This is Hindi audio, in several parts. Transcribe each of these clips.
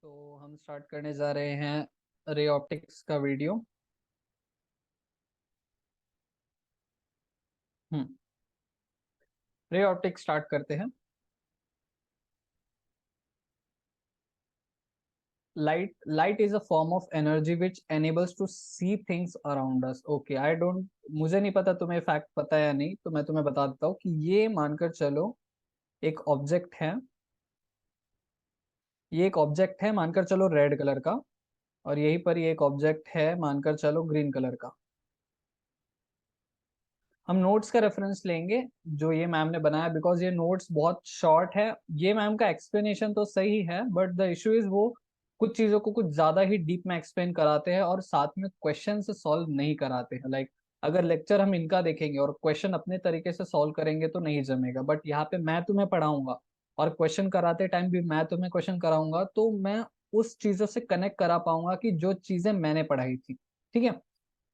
तो हम स्टार्ट करने जा रहे हैं रे ऑप्टिक्स का वीडियो। हम्म रे ऑप्टिक्स स्टार्ट करते हैं। Light is a form of energy which enables to see things around us. Okay, I don't, मुझे नहीं पता तुम्हें फैक्ट पता है या नहीं, तो मैं तुम्हें बता देता हूँ कि ये मानकर चलो एक ऑब्जेक्ट है। ये एक ऑब्जेक्ट है मानकर चलो रेड कलर का, और यहीं पर ये एक ऑब्जेक्ट है मानकर चलो ग्रीन कलर का। हम नोट्स का रेफरेंस लेंगे जो ये मैम ने बनाया, बिकॉज ये नोट्स बहुत शॉर्ट है। ये मैम का एक्सप्लेनेशन तो सही है, बट द इशू इज वो कुछ चीजों को कुछ ज्यादा ही डीप में एक्सप्लेन कराते हैं और साथ में क्वेश्चन से सॉल्व नहीं कराते हैं। लाइक अगर लेक्चर हम इनका देखेंगे और क्वेश्चन अपने तरीके से सॉल्व करेंगे तो नहीं जमेगा, बट यहाँ पे मैं तुम्हें पढ़ाऊंगा और क्वेश्चन कराते टाइम भी मैं तुम्हें क्वेश्चन कराऊंगा, तो मैं उस चीजों से कनेक्ट करा पाऊंगा कि जो चीजें मैंने पढ़ाई थी। ठीक है,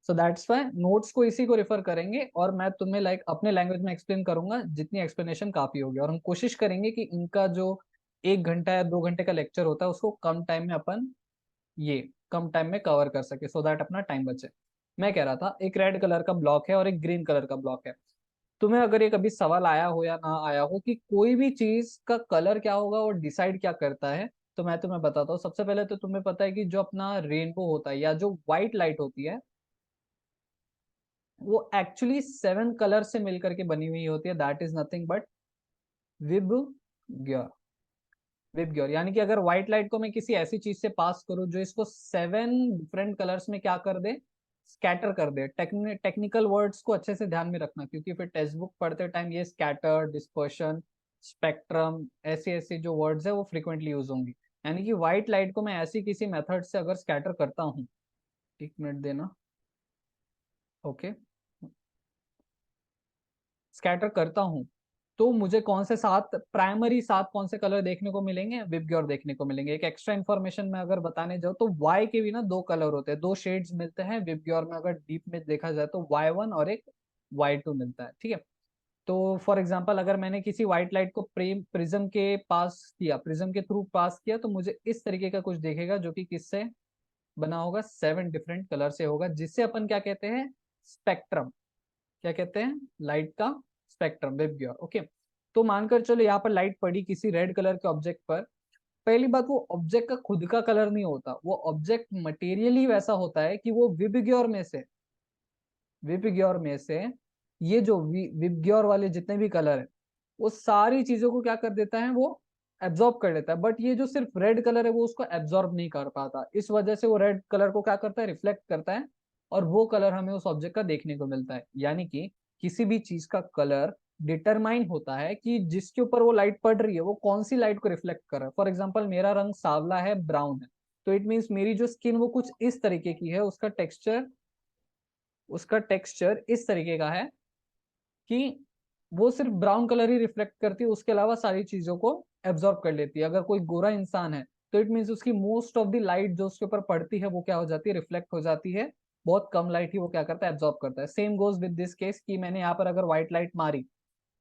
सो दैट्स वाई नोट्स को इसी को रेफर करेंगे और मैं तुम्हें लाइक अपने लैंग्वेज में एक्सप्लेन करूंगा जितनी एक्सप्लेनेशन काफी होगी। और हम कोशिश करेंगे कि इनका जो 1 घंटा या 2 घंटे का लेक्चर होता है उसको कम टाइम में अपन ये कम टाइम में कवर कर सके, सो दैट अपना टाइम बचे। मैं कह रहा था एक रेड कलर का ब्लॉक है और एक ग्रीन कलर का ब्लॉक है। तुम्हें अगर ये कभी सवाल आया हो या ना आया हो कि कोई भी चीज का कलर क्या होगा और डिसाइड क्या करता है, तो मैं तुम्हें बताता हूँ। सबसे पहले तो तुम्हें पता है कि जो अपना रेनबो होता है या जो व्हाइट लाइट होती है, वो एक्चुअली 7 कलर से मिलकर के बनी हुई होती है। That is nothing but VIBGYOR. VIBGYOR यानी कि अगर व्हाइट लाइट को मैं किसी ऐसी चीज से पास करूं जो इसको 7 डिफरेंट कलर्स में क्या कर दे, स्कैटर कर दे। टेक्निकल वर्ड्स को अच्छे से ध्यान में रखना, क्योंकि फिर टेक्स्ट बुक पढ़ते टाइम ये स्कैटर, डिस्पर्शन, स्पेक्ट्रम, ऐसे ऐसे जो वर्ड्स है वो फ्रिक्वेंटली यूज होंगी। यानी कि व्हाइट लाइट को मैं ऐसी किसी मेथड से अगर स्कैटर करता हूँ, 1 मिनट देना। ओके, स्कैटर करता हूँ तो मुझे कौन से 7 प्राइमरी कौन से कलर देखने को मिलेंगे, विबग्योर देखने को मिलेंगे। एक एक्स्ट्रा इन्फॉर्मेशन में अगर बताने जाओ तो वाई के भी ना 2 कलर होते हैं, 2 शेड्स मिलते हैं विबग्योर में। अगर डीप में देखा जाए तो Y1 और एक Y2 मिलता है। ठीक है, तो फॉर एग्जाम्पल अगर मैंने किसी व्हाइट लाइट को प्रिज्म के पास किया, प्रिज्म के थ्रू पास किया, तो मुझे इस तरीके का कुछ देखेगा जो कि किससे बना होगा, 7 डिफरेंट कलर से होगा, जिससे अपन क्या कहते हैं, स्पेक्ट्रम। क्या कहते हैं, लाइट का स्पेक्ट्रम, वेबग्योर। ओके, तो मानकर चलो यहाँ पर लाइट पड़ी किसी रेड कलर के ऑब्जेक्ट पर। पहली बात, वो ऑब्जेक्ट का खुद का कलर नहीं होता, वो ऑब्जेक्ट मटेरियली वैसा होता है कि वो विबग्योर में से ये जो विबग्योर वाले जितने भी कलर है वो सारी चीजों को क्या कर देता है, वो एब्जॉर्ब कर लेता है। बट ये जो सिर्फ रेड कलर है वो उसको एब्जॉर्ब नहीं कर पाता, इस वजह से वो रेड कलर को क्या करता है, रिफ्लेक्ट करता है, और वो कलर हमें उस ऑब्जेक्ट का देखने को मिलता है। यानी कि किसी भी चीज का कलर डिटरमाइन होता है कि जिसके ऊपर वो लाइट पड़ रही है वो कौन सी लाइट को रिफ्लेक्ट कर रहा है। फॉर एग्जाम्पल मेरा रंग सांवला है, ब्राउन है, तो इट मीन्स मेरी जो स्किन वो कुछ इस तरीके की है, उसका टेक्सचर इस तरीके का है कि वो सिर्फ ब्राउन कलर ही रिफ्लेक्ट करती है, उसके अलावा सारी चीजों को एब्जॉर्ब कर लेती है। अगर कोई गोरा इंसान है तो इट मीन्स उसकी मोस्ट ऑफ द लाइट जो उसके ऊपर पड़ती है वो क्या हो जाती है, रिफ्लेक्ट हो जाती है। बहुत कम लाइट ही वो क्या करता है, एब्जॉर्ब करता है। Same goes with this case कि मैंने यहाँ पर अगर व्हाइट लाइट मारी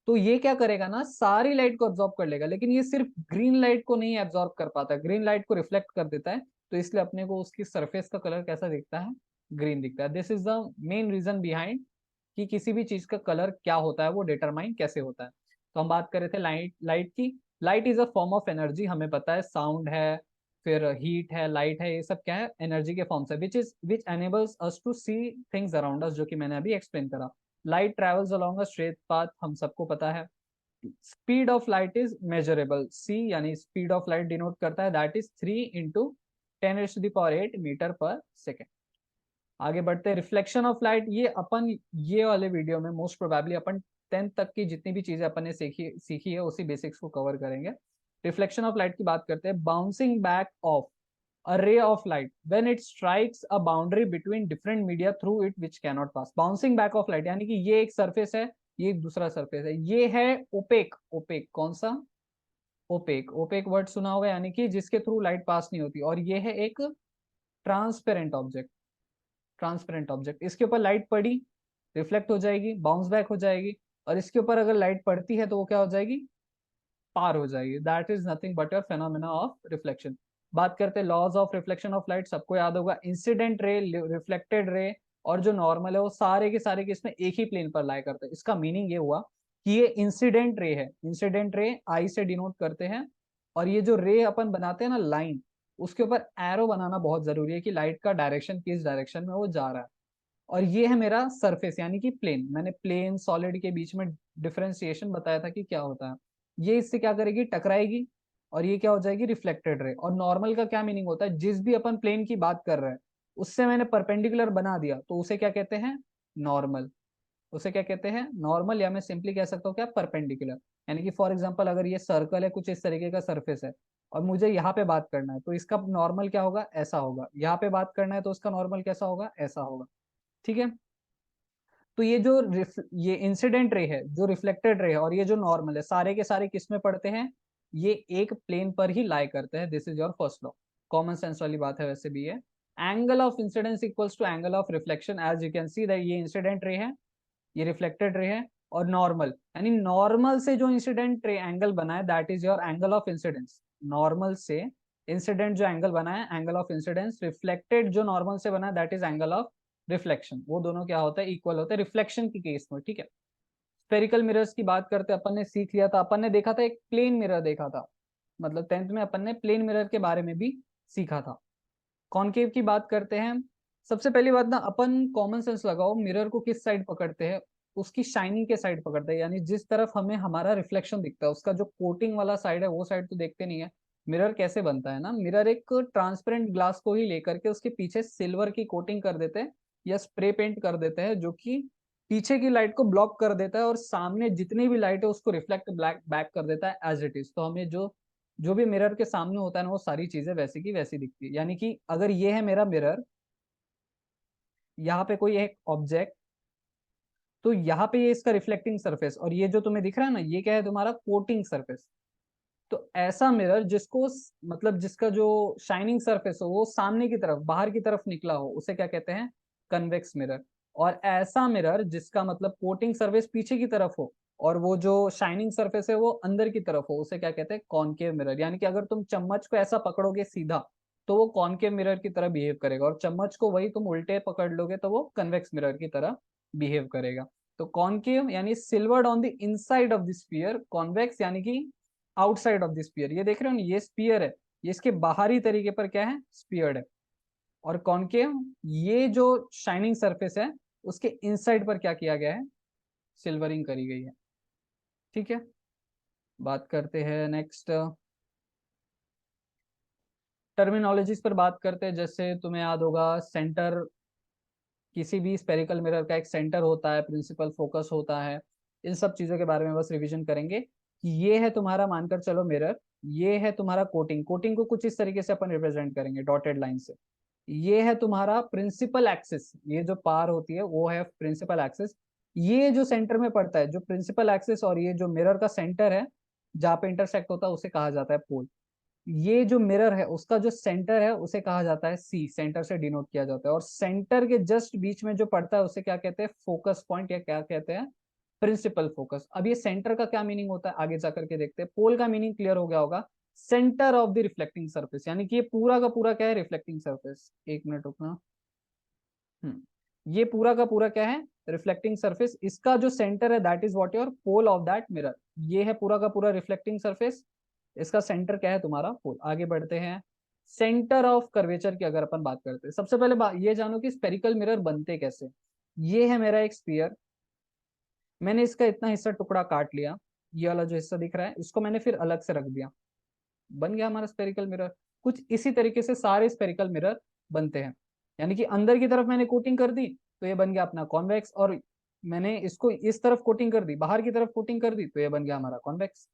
तो ये क्या करेगा ना, सारी लाइट को एब्जॉर्ब कर लेगा, लेकिन ये सिर्फ ग्रीन लाइट को नहीं एब्जॉर्ब कर पाता, ग्रीन लाइट को रिफ्लेक्ट कर देता है। तो इसलिए अपने को उसकी सरफेस का कलर कैसा दिखता है, ग्रीन दिखता है। This is the main reason behind कि किसी भी चीज का कलर क्या होता है, वो डिटरमाइन कैसे होता है। तो हम बात कर रहे थे लाइट की। Light is a form of energy, हमें पता है, साउंड है, फिर हीट है, लाइट है, ये सब क्या है, एनर्जी के फॉर्म से, which enables us to see things around us, जो कि मैंने अभी एक्सप्लेन करा। Light travels along a straight path, हम सबको पता है। Speed of light is measurable, C यानी स्पीड ऑफ लाइट डिनोट करता है, that is 3 × 10⁸ metre per second. आगे बढ़ते हैं, रिफ्लेक्शन ऑफ लाइट, ये अपन ये वाले वीडियो में मोस्ट प्रोबेबली अपन 10th तक की जितनी भी चीजें अपन ने सीखी है उसी बेसिक्स को कवर करेंगे। रिफ्लेक्शन ऑफ लाइट की बात करते हैं, bouncing back of a ray of light when it strikes a boundary between different media through it which cannot pass। Bouncing back of light यानी कि ये एक सरफेस है, ये एक दूसरा सरफेस है, ये है ओपेक। ओपेक कौन सा, ओपेक, ओपेक वर्ड सुना होगा, यानी कि जिसके थ्रू लाइट पास नहीं होती। और ये है एक ट्रांसपेरेंट ऑब्जेक्ट। ट्रांसपेरेंट ऑब्जेक्ट, इसके ऊपर लाइट पड़ी, रिफ्लेक्ट हो जाएगी, बाउंस बैक हो जाएगी, और इसके ऊपर अगर लाइट पड़ती है तो वो क्या हो जाएगी, पार हो जाएगी। That is nothing but your phenomena of reflection. बात करते हैं laws of reflection of light, सबको याद होगा, इंसिडेंट रे, रिफ्लेक्टेड रे और जो नॉर्मल है वो सारे के सारे किसमें, एक ही प्लेन पर लाई करते हैं। इसका मीनिंग ये हुआ कि ये इंसिडेंट रे है, इंसिडेंट रे आई से डिनोट करते हैं, और ये जो रे अपन बनाते हैं ना लाइन, उसके ऊपर एरो बनाना बहुत जरूरी है कि लाइट का डायरेक्शन किस डायरेक्शन में वो जा रहा है। और ये है मेरा सरफेस यानी कि प्लेन। मैंने प्लेन सॉलिड के बीच में डिफरेंशिएशन बताया था कि क्या होता है। ये इससे क्या करेगी, टकराएगी, और ये क्या हो जाएगी, रिफ्लेक्टेड रे। और नॉर्मल का क्या मीनिंग होता है, जिस भी अपन प्लेन की बात कर रहे हैं उससे मैंने परपेंडिकुलर बना दिया तो उसे क्या कहते हैं, नॉर्मल। उसे क्या कहते हैं, नॉर्मल, या मैं सिंपली कह सकता हूँ क्या, परपेंडिकुलर। यानी कि फॉर एग्जांपल अगर ये सर्कल है, कुछ इस तरीके का सरफेस है, और मुझे यहाँ पे बात करना है तो इसका नॉर्मल क्या होगा, ऐसा होगा। यहाँ पे बात करना है तो उसका नॉर्मल कैसा होगा, ऐसा होगा। ठीक है। तो ये जो ये इंसिडेंट रे है, जो रिफ्लेक्टेड रे है, और ये जो नॉर्मल है, सारे के सारे किस में पड़ते हैं, ये एक प्लेन पर ही लाई करते हैं। This is your first law, common sense वाली बात है वैसे भी है। Angle of incidence equals to angle of reflection, as you can see that ये इंसिडेंट रे है, ये रिफ्लेक्टेड रे है, और नॉर्मल यानी नॉर्मल से जो इंसिडेंट रे एंगल बना है that is your angle of incidence. Normal से इंसिडेंट जो एंगल बना है, एंगल ऑफ इंसिडेंस, रिफ्लेक्टेड जो नॉर्मल से बना है that is angle of reflection. वो दोनों क्या होता है, इक्वल होता है रिफ्लेक्शन की केस में। ठीक है। स्पेरिकल मिरर्स की बात करते अपन ने सीख लिया था, अपन ने देखा था एक प्लेन मिरर देखा था, मतलब 10th में अपन ने प्लेन मिरर के बारे में भी सीखा था। कॉनकेव की बात करते हैं। सबसे पहली बात ना, अपन कॉमन सेंस लगाओ, मिरर को किस साइड पकड़ते हैं, उसकी शाइनिंग के साइड पकड़ते हैं, यानी जिस तरफ हमें हमारा रिफ्लेक्शन दिखता है उसका जो कोटिंग वाला साइड है वो साइड तो देखते नहीं है। मिरर कैसे बनता है ना, मिरर एक ट्रांसपेरेंट ग्लास को ही लेकर के उसके पीछे सिल्वर की कोटिंग कर देते हैं या स्प्रे पेंट कर देते हैं, जो कि पीछे की लाइट को ब्लॉक कर देता है और सामने जितनी भी लाइट है उसको रिफ्लेक्ट ब्लैक बैक कर देता है एज इट इज। तो हमें जो जो भी मिरर के सामने होता है ना वो सारी चीजें वैसी की वैसी दिखती है। यानी कि अगर ये है मेरा मिरर, यहाँ पे कोई एक ऑब्जेक्ट, तो यहाँ पे ये इसका रिफ्लेक्टिंग सरफेस, और ये जो तुम्हें दिख रहा है ना ये क्या है, तुम्हारा कोटिंग सरफेस। तो ऐसा मिरर जिसको मतलब जिसका जो शाइनिंग सरफेस हो वो सामने की तरफ, बाहर की तरफ निकला हो, उसे क्या कहते हैं, कन्वेक्स मिरर। और ऐसा मिरर जिसका मतलब कोटिंग सरफेस पीछे की तरफ हो और वो जो शाइनिंग सरफेस है वो अंदर की तरफ हो, उसे क्या कहते हैं, कॉनकेव मिरर। यानी कि अगर तुम चम्मच को ऐसा पकड़ोगे सीधा तो वो कॉनकेव मिरर की तरह बिहेव करेगा, और चम्मच को वही तुम उल्टे पकड़ लोगे तो वो कन्वेक्स मिरर की तरह बिहेव करेगा। तो कॉनकेव यानी silvered on the inside of the sphere, convex यानी कि आउटसाइड ऑफ द स्पीयर। ये देख रहे हो ना, ये स्पीयर है, ये इसके बाहरी तरीके पर क्या है, स्पीयर्ड है। और कॉनकेव, ये जो शाइनिंग सरफेस है उसके इनसाइड पर क्या किया गया है, सिल्वरिंग करी गई है। ठीक है। बात करते हैं नेक्स्ट टर्मिनोलॉजीज पर बात करते हैं। जैसे तुम्हें याद होगा सेंटर, किसी भी स्पेरिकल मिरर का एक सेंटर होता है, प्रिंसिपल फोकस होता है। इन सब चीजों के बारे में बस रिवीजन करेंगे कि ये है तुम्हारा, मानकर चलो मिरर, ये है तुम्हारा कोटिंग। कोटिंग को कुछ इस तरीके से अपन रिप्रेजेंट करेंगे डॉटेड लाइन से। ये है तुम्हारा प्रिंसिपल एक्सिस, ये जो पार होती है वो है प्रिंसिपल एक्सिस। ये जो सेंटर में पड़ता है, जो प्रिंसिपल एक्सिस और ये जो मिरर का सेंटर है जहाँ पे इंटरसेक्ट होता है उसे कहा जाता है पोल। ये जो मिरर है उसका जो सेंटर है उसे कहा जाता है सी, सेंटर से डिनोट किया जाता है। और सेंटर के जस्ट बीच में जो पड़ता है उसे क्या कहते हैं, फोकस पॉइंट, या क्या कहते हैं, प्रिंसिपल फोकस। अब ये सेंटर का क्या मीनिंग होता है आगे जाकर के देखते हैं। पोल का मीनिंग क्लियर हो गया होगा, centre of the reflecting surface, यानी कि ये पूरा का पूरा क्या है, रिफ्लेक्टिंग सरफेस। एक मिनट रुकना। ये पूरा का पूरा क्या है, रिफ्लेक्टिंग सरफेस। इसका जो सेंटर है that is what your pole of that mirror. ये है पूरा का पूरा रिफ्लेक्टिंग सरफेस, इसका सेंटर क्या है, तुम्हारा पोल। आगे बढ़ते हैं, सेंटर ऑफ कर्वेचर की अगर अपन बात करते हैं, सबसे पहले ये जानो कि स्पेरिकल मिरर बनते कैसे। ये है मेरा एक स्पीयर, मैंने इसका इतना हिस्सा टुकड़ा काट लिया, ये वाला जो हिस्सा दिख रहा है इसको मैंने फिर अलग से रख दिया, बन गया हमारा स्पेरिकल मिरर। कुछ इसी तरीके से सारे स्पेरिकल मिरर बनते हैं। यानी कि अंदर की तरफ मैंने कोटिंग कर दी तो ये बन गया अपना कॉन्वेक्स, और मैंने इसको इस तरफ कोटिंग कर दी, बाहर की तरफ कोटिंग कर दी तो ये बन गया हमारा कॉन्वेक्स।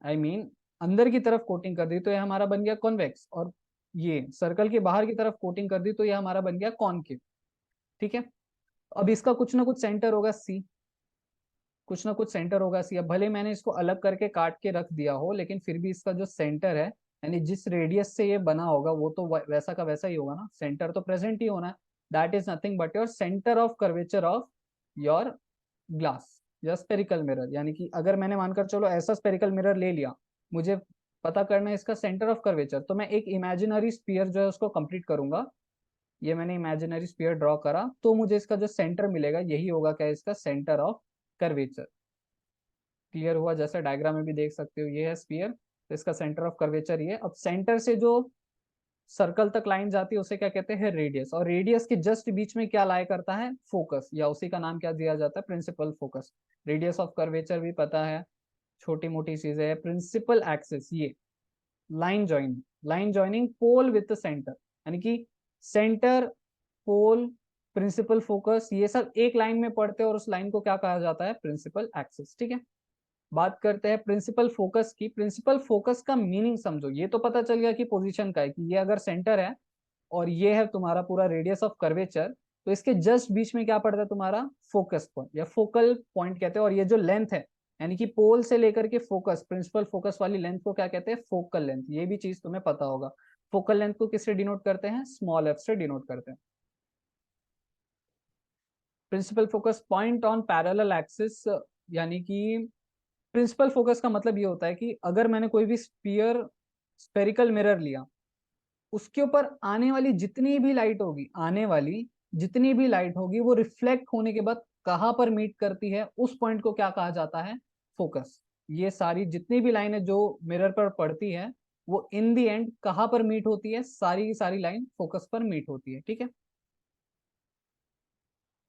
आई मीन अंदर की तरफ कोटिंग कर दी तो ये हमारा बन गया कॉन्वेक्स, और ये सर्कल के बाहर की तरफ कोटिंग कर दी तो ये हमारा बन गया कॉनकेव। ठीक है। अब इसका कुछ ना कुछ सेंटर होगा सी, कुछ ना कुछ सेंटर होगा सी। अब भले मैंने इसको अलग करके काट के रख दिया हो लेकिन फिर भी इसका जो सेंटर है, यानी जिस रेडियस से ये बना होगा वो तो वैसा का वैसा ही होगा ना, सेंटर तो प्रेजेंट ही होना है। That is nothing but your centre of curvature of your glass या स्पेरिकल मिरर। यानी कि अगर मैंने मानकर चलो ऐसा स्पेरिकल मिरर ले लिया, मुझे पता करना है इसका सेंटर ऑफ कर्वेचर, तो मैं एक इमेजिनरी स्फीयर जो है उसको कंप्लीट करूंगा। ये मैंने इमेजिनरी स्फीयर ड्रॉ करा, तो मुझे इसका जो सेंटर मिलेगा यही होगा क्या, इसका सेंटर ऑफ कर्वेचर। क्लियर हुआ? जैसा डायग्राम में भी देख सकते हो, ये है स्फीयर, तो इसका सेंटर ऑफ कर्वेचर ये। अब सेंटर से जो सर्कल तक लाइन जाती है उसे क्या कहते हैं, रेडियस। और रेडियस के जस्ट बीच में क्या लाया करता है, फोकस, या उसी का नाम क्या दिया जाता है, principal focus. Radius of curvature भी पता है, छोटी मोटी चीजें है। प्रिंसिपल एक्सिस, ये line joining, line joining pole with centre, यानी कि सेंटर, पोल, प्रिंसिपल फोकस, ये सब एक लाइन में पड़ते हैं और उस लाइन को क्या कहा जाता है, प्रिंसिपल एक्सिस। ठीक है, बात करते हैं प्रिंसिपल फोकस की। प्रिंसिपल फोकस का मीनिंग समझो, ये तो पता चल गया कि पोजीशन का है, कि ये अगर सेंटर है और ये है तुम्हारा पूरा रेडियस ऑफ कर्वेचर, तो इसके जस्ट बीच में क्या पड़ता है, तुम्हारा फोकस पॉइंट या फोकल पॉइंट कहते हैं। और ये जो लेंथ है, यानी कि पोल से लेकर के फोकस, प्रिंसिपल फोकस वाली लेंथ को क्या कहते हैं, फोकल लेंथ। ये भी चीज तुम्हें पता होगा। फोकल लेंथ को किससे डिनोट करते हैं, स्मॉल एफ से डिनोट करते हैं। Principal focus point on parallel axis, यानी कि प्रिंसिपल फोकस का मतलब ये होता है कि अगर मैंने कोई भी स्पेरिकल मिरर लिया, उसके ऊपर आने वाली जितनी भी लाइट होगी, आने वाली जितनी भी लाइट होगी, वो रिफ्लेक्ट होने के बाद कहाँ पर मीट करती है, उस पॉइंट को क्या कहा जाता है, फोकस। ये सारी जितनी भी लाइनें जो मिरर पर पड़ती है, वो इन दी एंड कहाँ पर मीट होती है, सारी की सारी लाइन फोकस पर मीट होती है। ठीक है,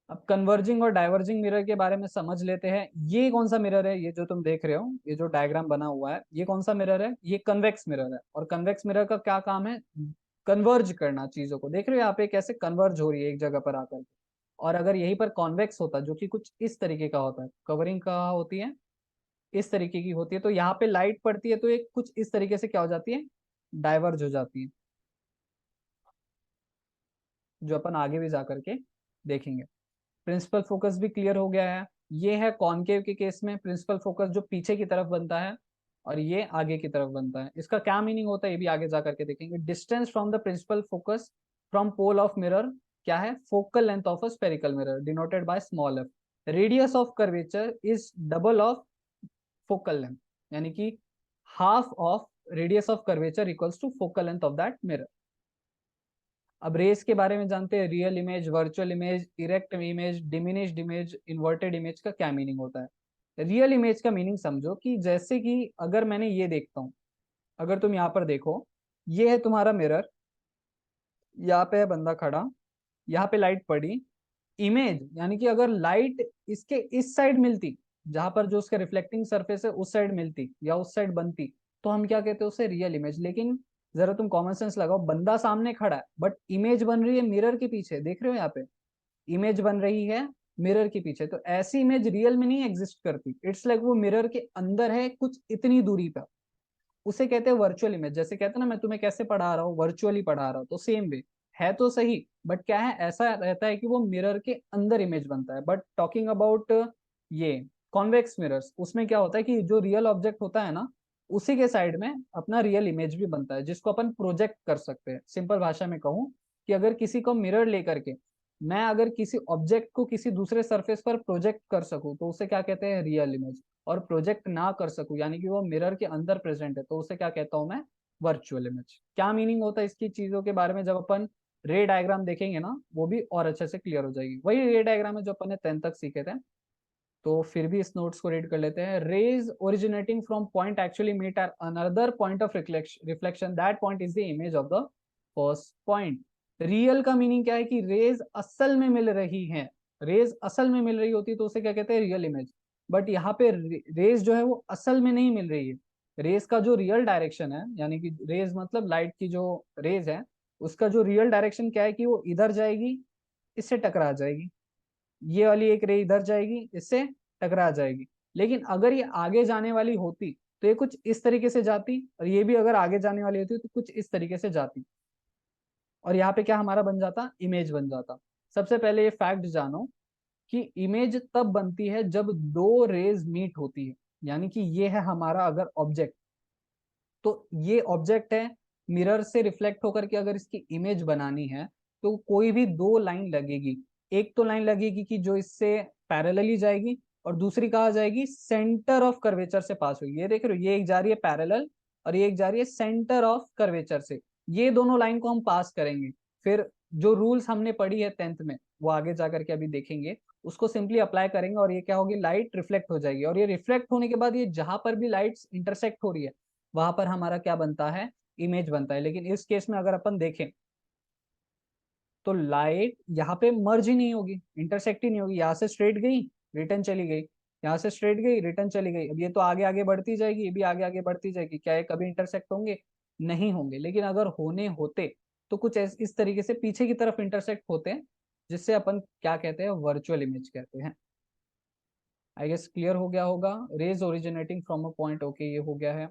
अब कन्वर्जिंग और डाइवर्जिंग मिरर के बारे में समझ लेते हैं। ये कौन सा मिरर है, ये जो तुम देख रहे हो, ये जो डायग्राम बना हुआ है, ये कौन सा मिरर है, ये कन्वेक्स मिरर है। और कन्वेक्स मिरर का क्या काम है, कन्वर्ज करना चीजों को। देख रहे हो यहाँ पे कैसे कन्वर्ज हो रही है एक जगह पर आकर। और अगर यहीं पर कॉन्वेक्स होता, जो कि कुछ इस तरीके का होता है, कवरिंग कहाँ होती है, इस तरीके की होती है, तो यहाँ पे लाइट पड़ती है तो ये कुछ इस तरीके से क्या हो जाती है, डाइवर्ज हो जाती है, जो अपन आगे भी जा करके देखेंगे। प्रिंसिपल फोकस भी क्लियर हो गया है। ये है कॉनकेव के केस में प्रिंसिपल फोकस जो पीछे की तरफ बनता है, और ये आगे की तरफ बनता है। इसका क्या मीनिंग होता है ये भी आगे जा करके देखेंगे। Distance from the principal focus from pole of mirror क्या है, focal length of a spherical mirror denoted by small f. Radius of curvature is double of focal length, यानी कि half of radius of curvature equals to focal length of that mirror. अब रेस के बारे में जानते हैं, real image, virtual image, erect image, diminished image, inverted image का क्या मीनिंग होता है। रियल इमेज का मीनिंग समझो कि जैसे कि अगर मैंने ये देखता हूं, अगर तुम यहाँ पर देखो, ये है तुम्हारा मिरर, यहाँ पे है बंदा खड़ा, यहाँ पे लाइट पड़ी, इमेज यानी कि अगर लाइट इसके इस साइड मिलती, जहां पर जो उसका रिफ्लेक्टिंग सरफेस है उस साइड मिलती या उस साइड बनती, तो हम क्या कहते हैं उसे, रियल इमेज। लेकिन जरा तुम कॉमन सेंस लगाओ, बंदा सामने खड़ा है बट इमेज बन रही है मिरर के पीछे, देख रहे हो यहाँ पे इमेज बन रही है मिरर के पीछे, तो ऐसी इमेज रियल में नहीं एग्जिस्ट करती। इट्स लाइक वो मिरर के अंदर है कुछ इतनी दूरी पर, उसे कहते हैं वर्चुअल इमेज। जैसे कहते हैं ना, मैं तुम्हें कैसे पढ़ा रहा हूँ, वर्चुअली पढ़ा रहा हूँ, तो सेम वे है तो सही, बट क्या है, ऐसा रहता है कि वो मिरर के अंदर इमेज बनता है। बट टॉकिंग अबाउट ये कॉन्वेक्स मिरर्स, उसमें क्या होता है कि जो रियल ऑब्जेक्ट होता है ना, उसी के साइड में अपना रियल इमेज भी बनता है, जिसको अपन प्रोजेक्ट कर सकते हैं। सिंपल भाषा में कहूँ कि अगर किसी को मिरर लेकर के मैं अगर किसी ऑब्जेक्ट को किसी दूसरे सरफेस पर प्रोजेक्ट कर सकूं, तो उसे क्या कहते हैं, रियल इमेज। और प्रोजेक्ट ना कर सकूं, यानी कि वो मिरर के अंदर प्रेजेंट है, तो उसे क्या कहता हूं मैं, वर्चुअल इमेज। क्या मीनिंग होता है इसकी चीजों के बारे में, जब अपन रे डायग्राम देखेंगे ना, वो भी और अच्छे से क्लियर हो जाएगी। वही रे डायग्राम है जो अपन ने 10th तक सीखे थे। तो फिर भी इस नोट्स को रीड कर लेते हैं। Rays originating from point actually meet at another point of reflection, that point is the image of the first point. Real का मीनिंग क्या है कि रेज असल में मिल रही है, रेज असल में मिल रही होती तो उसे क्या कहते हैं, रियल इमेज। बट यहाँ पे रेज जो है वो असल में नहीं मिल रही है। रेज का जो रियल डायरेक्शन है, यानी कि रेज मतलब लाइट की जो रेज है, उसका जो रियल डायरेक्शन क्या है कि वो इधर जाएगी, इससे टकरा जाएगी। ये वाली एक रे इधर जाएगी, इससे टकरा जाएगी। लेकिन अगर ये आगे जाने वाली होती तो ये कुछ इस तरीके से जाती, और ये भी अगर आगे जाने वाली होती तो कुछ इस तरीके से जाती, और यहाँ पे क्या हमारा बन जाता, इमेज बन जाता। सबसे पहले ये फैक्ट जानो कि इमेज तब बनती है जब दो रेज मीट होती है। यानी कि ये है हमारा अगर ऑब्जेक्ट, तो ये ऑब्जेक्ट है, मिरर से रिफ्लेक्ट होकर के अगर इसकी इमेज बनानी है, तो कोई भी दो लाइन लगेगी। एक तो लाइन लगेगी कि जो इससे पैरेलली जाएगी, और दूसरी कहा जाएगी सेंटर ऑफ कर्वेचर से पास हुई। ये देख रहे हो, ये एक जा रही है पैरेलल, और ये एक जा रही है सेंटर ऑफ कर्वेचर से। ये दोनों लाइन को हम पास करेंगे, फिर जो रूल्स हमने पढ़ी है 10th में वो आगे जाकर के अभी देखेंगे, उसको सिंपली अप्लाई करेंगे और ये क्या होगी, लाइट रिफ्लेक्ट हो जाएगी। और ये रिफ्लेक्ट होने के बाद ये जहां पर भी लाइट्स इंटरसेक्ट हो रही है वहां पर हमारा क्या बनता है, इमेज बनता है। लेकिन इस केस में अगर अपन देखें तो लाइट यहाँ पे मर्ज ही नहीं होगी, इंटरसेक्ट ही नहीं होगी। यहाँ से स्ट्रेट गई, रिटर्न चली गई, यहाँ से स्ट्रेट गई, रिटर्न चली गई। अब ये तो आगे आगे बढ़ती जाएगी, ये भी आगे आगे बढ़ती जाएगी, क्या ये कभी इंटरसेक्ट होंगे, नहीं होंगे। लेकिन अगर होने होते तो कुछ इस तरीके से पीछे की तरफ इंटरसेक्ट होते हैं, जिससे अपन क्या कहते हैं, वर्चुअल इमेज कहते हैं। आई गेस क्लियर हो गया होगा। Rays originating from a point, okay ये हो गया है।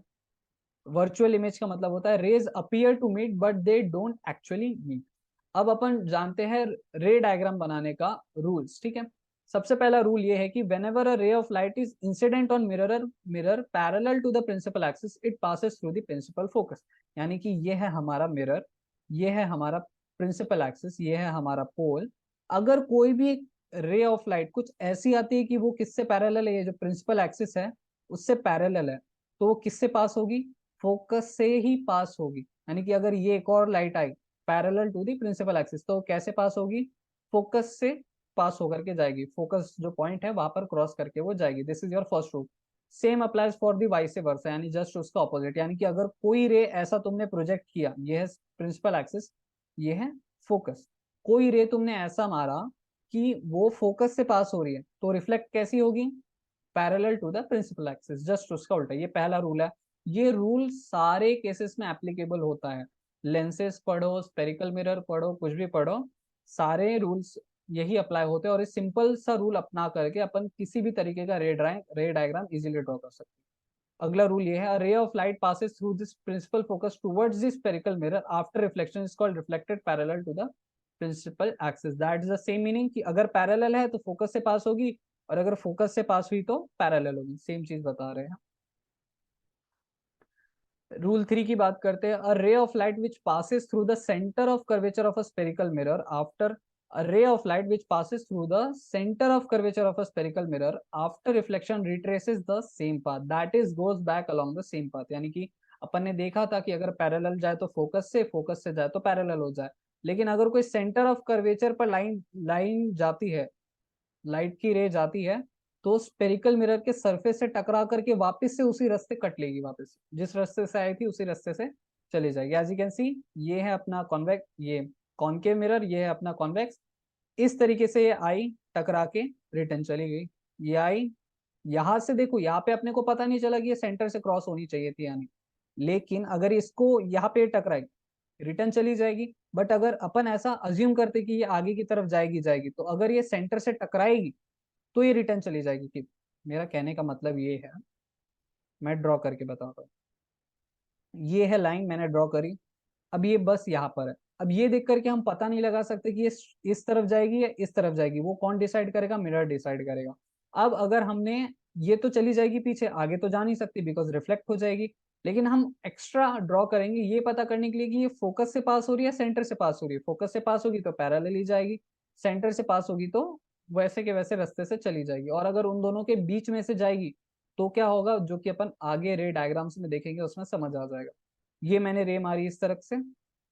वर्चुअल इमेज का मतलब होता है rays appear to meet but they don't actually meet. अब अपन जानते हैं रे डायग्राम बनाने का रूल्स, ठीक है। सबसे पहला रूल ये है कि whenever a ray of light is incident on mirror parallel to the principal axis it passes through the principal focus। यानी कि ये है हमारा मिरर, ये है हमारा प्रिंसिपल एक्सिस, ये है हमारा पोल। अगर कोई भी रे ऑफ लाइट कुछ ऐसी आती है कि वो किससे पैरेलल है, ये जो प्रिंसिपल एक्सिस है उससे पैरेलल है, तो वो किससे पास होगी, फोकस से ही पास होगी। यानी कि अगर ये एक और लाइट आई parallel to the principal axis तो कैसे पास होगी, फोकस से पास होकर के जाएगी, फोकस जो पॉइंट है वहां पर क्रॉस करके वो जाएगी। This is your first rule. Same applies for the vice versa, यानी जस्ट उसका ऑपोजिट। यानी कि अगर कोई रे ऐसा तुमने प्रोजेक्ट किया, ये है प्रिंसिपल एक्सिस, ये है फोकस, कोई रे तुमने ऐसा मारा कि वो फोकस से पास हो रही है, तो रिफ्लेक्ट कैसी होगी, parallel to the principal axis, just उसका उल्टा। ये पहला रूल है। ये रूल सारे केसेस में एप्लीकेबल होता है, लेंसेज पढ़ो, स्पेरिकल मिरर पढ़ो, कुछ भी पढ़ो, सारे रूल्स यही अप्लाई होते हैं। और इस सिंपल सा रूल अपना करके अपन किसी भी तरीके का रे डायग्राम इजीली ड्रॉ कर सकते हैं। अगला रूल ये है, ray of light passes through this principal focus towards the spherical mirror after reflection is called reflected parallel to the principal axis. That is the same meaning कि अगर पैरेलल है तो फोकस से पास होगी, और अगर फोकस से पास हुई तो पैरेलल होगी, सेम चीज बता रहे हैं। रूल 3 की बात करते हैं, a ray of light which passes through the centre of curvature of a spherical mirror after a ray of light which passes through the center of curvature of a spherical mirror after reflection retraces the same path, that is goes back along the same path। यानी कि अपन ने देखा था कि अगर पैरेलल जाए तो फोकस से जाए तो पैरेलल हो जाए। लेकिन अगर कोई सेंटर ऑफ कर्वेचर पर लाइन लाइन जाती है, लाइट की रे जाती है, तो स्पेरिकल मिरर के सरफेस से टकरा करके वापस से उसी रास्ते कट लेगी, वापस जिस रास्ते से आई थी उसी रास्ते से चली जाएगी। एज यू कैन सी, ये है अपना कॉन्वेक्स, ये कॉनकेव मिरर, ये है अपना कॉन्वेक्स। इस तरीके से ये आई, टकरा के रिटर्न चली गई। ये आई, यहां से देखो, यहाँ पे अपने को पता नहीं चला कि ये सेंटर से क्रॉस होनी चाहिए थी यानी, लेकिन अगर इसको यहाँ पे टकराई, रिटर्न चली जाएगी। बट अगर अपन ऐसा अज्यूम करते कि ये आगे की तरफ जाएगी जाएगी, तो अगर ये सेंटर से टकराएगी तो ये रिटर्न चली जाएगी। कि मेरा कहने का मतलब ये है, मैं ड्रॉ करके बताता हूँ। ये है लाइन मैंने ड्रॉ करी, अब ये बस यहाँ पर है। अब ये देख करके हम पता नहीं लगा सकते कि ये इस तरफ जाएगी या इस तरफ जाएगी, वो कौन डिसाइड करेगा, मिरर डिसाइड करेगा। अब अगर हमने, ये तो चली जाएगी पीछे, आगे तो जा नहीं सकती बिकॉज रिफ्लेक्ट हो जाएगी। लेकिन हम एक्स्ट्रा ड्रॉ करेंगे ये पता करने के लिए कि ये फोकस से पास हो रही है, सेंटर से पास हो रही है। फोकस से पास होगी तो पैरेलल ही जाएगी, सेंटर से पास होगी तो वैसे के वैसे रास्ते से चली जाएगी। और अगर उन दोनों के बीच में से जाएगी तो क्या होगा, जो कि अपन आगे रे डायग्राम्स में देखेंगे उसमें समझ आ जाएगा। ये मैंने रे मारी इस तरफ से,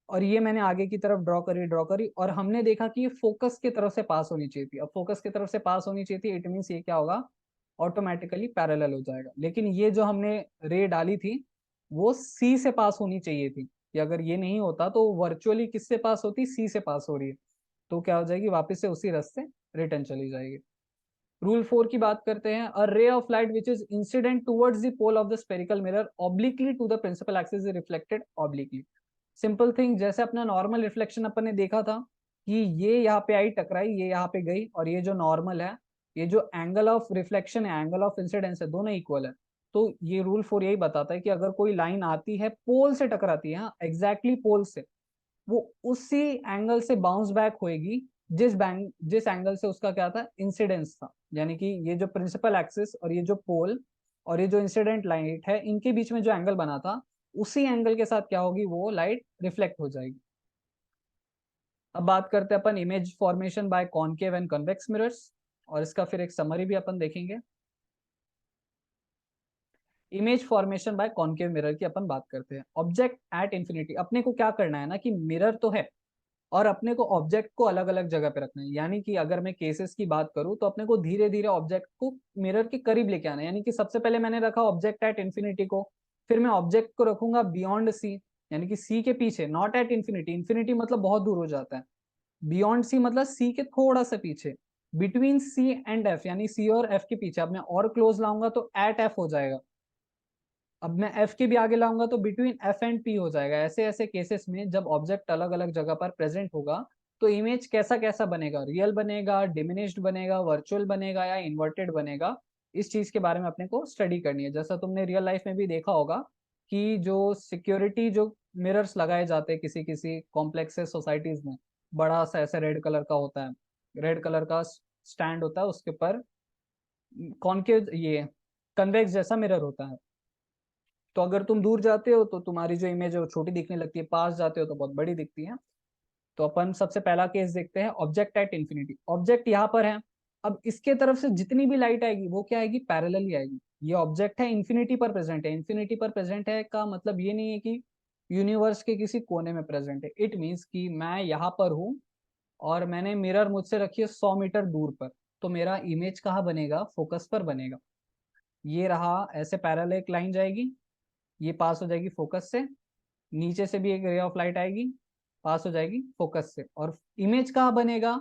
और ये मैंने आगे की तरफ ड्रॉ करी, और हमने देखा कि ये फोकस की तरफ से पास होनी चाहिए थी। अब फोकस की तरफ से पास होनी चाहिए थी, इट मीन्स ये क्या होगा, ऑटोमेटिकली पैरेलल हो जाएगा। लेकिन ये जो हमने रे डाली थी वो सी से पास होनी चाहिए थी, कि अगर ये नहीं होता तो वर्चुअली किससे पास होती, सी से पास हो रही है, तो क्या हो जाएगी, वापस से उसी रास्ते रिटर्न चली जाएगी। रूल 4 की बात करते हैं, a ray of light which is incident towards the pole of the spherical mirror obliquely to the principal axis is reflected obliquely. Simple thing, जैसे अपना नॉर्मल रिफ्लेक्शन अपन ने देखा था कि ये यहाँ पे आई, टकराई, ये यहाँ पे गई, और ये जो नॉर्मल है, ये जो एंगल ऑफ रिफ्लेक्शन है, एंगल ऑफ इंसिडेंस है, दोनों इक्वल है। तो ये रूल 4 यही बताता है कि अगर कोई लाइन आती है पोल से टकराती है, एग्जैक्टली पोल से, वो उसी एंगल से बाउंस बैक होएगी जिस एंगल से उसका क्या था, इंसिडेंस था। यानी कि ये जो प्रिंसिपल एक्सिस और ये जो पोल और ये जो इंसिडेंट लाइट है, इनके बीच में जो एंगल बना था, उसी एंगल के साथ क्या होगी, वो लाइट रिफ्लेक्ट हो जाएगी। अब बात करते हैं अपन image formation by concave and convex mirrors, और इसका फिर एक समरी भी अपन देखेंगे। Image formation by concave mirror की अपन बात करते हैं। ऑब्जेक्ट एट इंफिनिटी, अपने को क्या करना है ना कि मिरर तो है और अपने को ऑब्जेक्ट को अलग अलग जगह पे रखना है। यानी कि अगर मैं केसेस की बात करूं तो अपने को धीरे धीरे ऑब्जेक्ट को मिरर के करीब लेके आना है। यानी कि सबसे पहले मैंने रखा ऑब्जेक्ट एट इंफिनिटी को, फिर मैं ऑब्जेक्ट को रखूंगा बियॉन्ड सी, यानी कि सी के पीछे, नॉट एट इंफिनिटी, इंफिनिटी मतलब बहुत दूर हो जाता है, बियॉन्ड सी मतलब सी के थोड़ा सा पीछे, बिटवीन सी एंड एफ यानी सी और एफ के पीछे। अब मैं और क्लोज लाऊंगा तो एट एफ हो जाएगा, अब मैं एफ के भी आगे लाऊंगा तो बिटवीन एफ एंड पी हो जाएगा। ऐसे ऐसे केसेस में जब ऑब्जेक्ट अलग अलग जगह पर प्रेजेंट होगा तो इमेज कैसा कैसा बनेगा, रियल बनेगा, डिमिनिश्ड बनेगा, वर्चुअल बनेगा या इन्वर्टेड बनेगा, इस चीज के बारे में अपने को स्टडी करनी है। जैसा तुमने रियल लाइफ में भी देखा होगा कि जो सिक्योरिटी जो मिरर्स लगाए जाते हैं किसी किसी कॉम्प्लेक्सेस सोसाइटीज में, बड़ा सा ऐसे रेड कलर का होता है, रेड कलर का स्टैंड होता है, उसके ऊपर कॉन्केव ये कन्वेक्स जैसा मिरर होता है। तो अगर तुम दूर जाते हो तो तुम्हारी जो इमेज है वो छोटी दिखने लगती है, पास जाते हो तो बहुत बड़ी दिखती है। तो अपन सबसे पहला केस देखते हैं, ऑब्जेक्ट एट इंफिनिटी। ऑब्जेक्ट यहाँ पर है, अब इसके तरफ से जितनी भी लाइट आएगी वो क्या आएगी, पैरेलली आएगी। ये ऑब्जेक्ट है, इंफिनिटी पर प्रेजेंट है। इंफिनिटी पर प्रेजेंट है का मतलब ये नहीं है कि यूनिवर्स के किसी कोने में प्रेजेंट है। इट मीन्स कि मैं यहाँ पर हूँ और मैंने मिरर मुझसे रखी है 100 मीटर दूर पर, तो मेरा इमेज कहाँ बनेगा, फोकस पर बनेगा। ये रहा, ऐसे पैरेलल एक लाइन जाएगी, ये पास हो जाएगी फोकस से, नीचे से भी एक रे ऑफ लाइट आएगी, पास हो जाएगी फोकस से, और इमेज कहाँ बनेगा,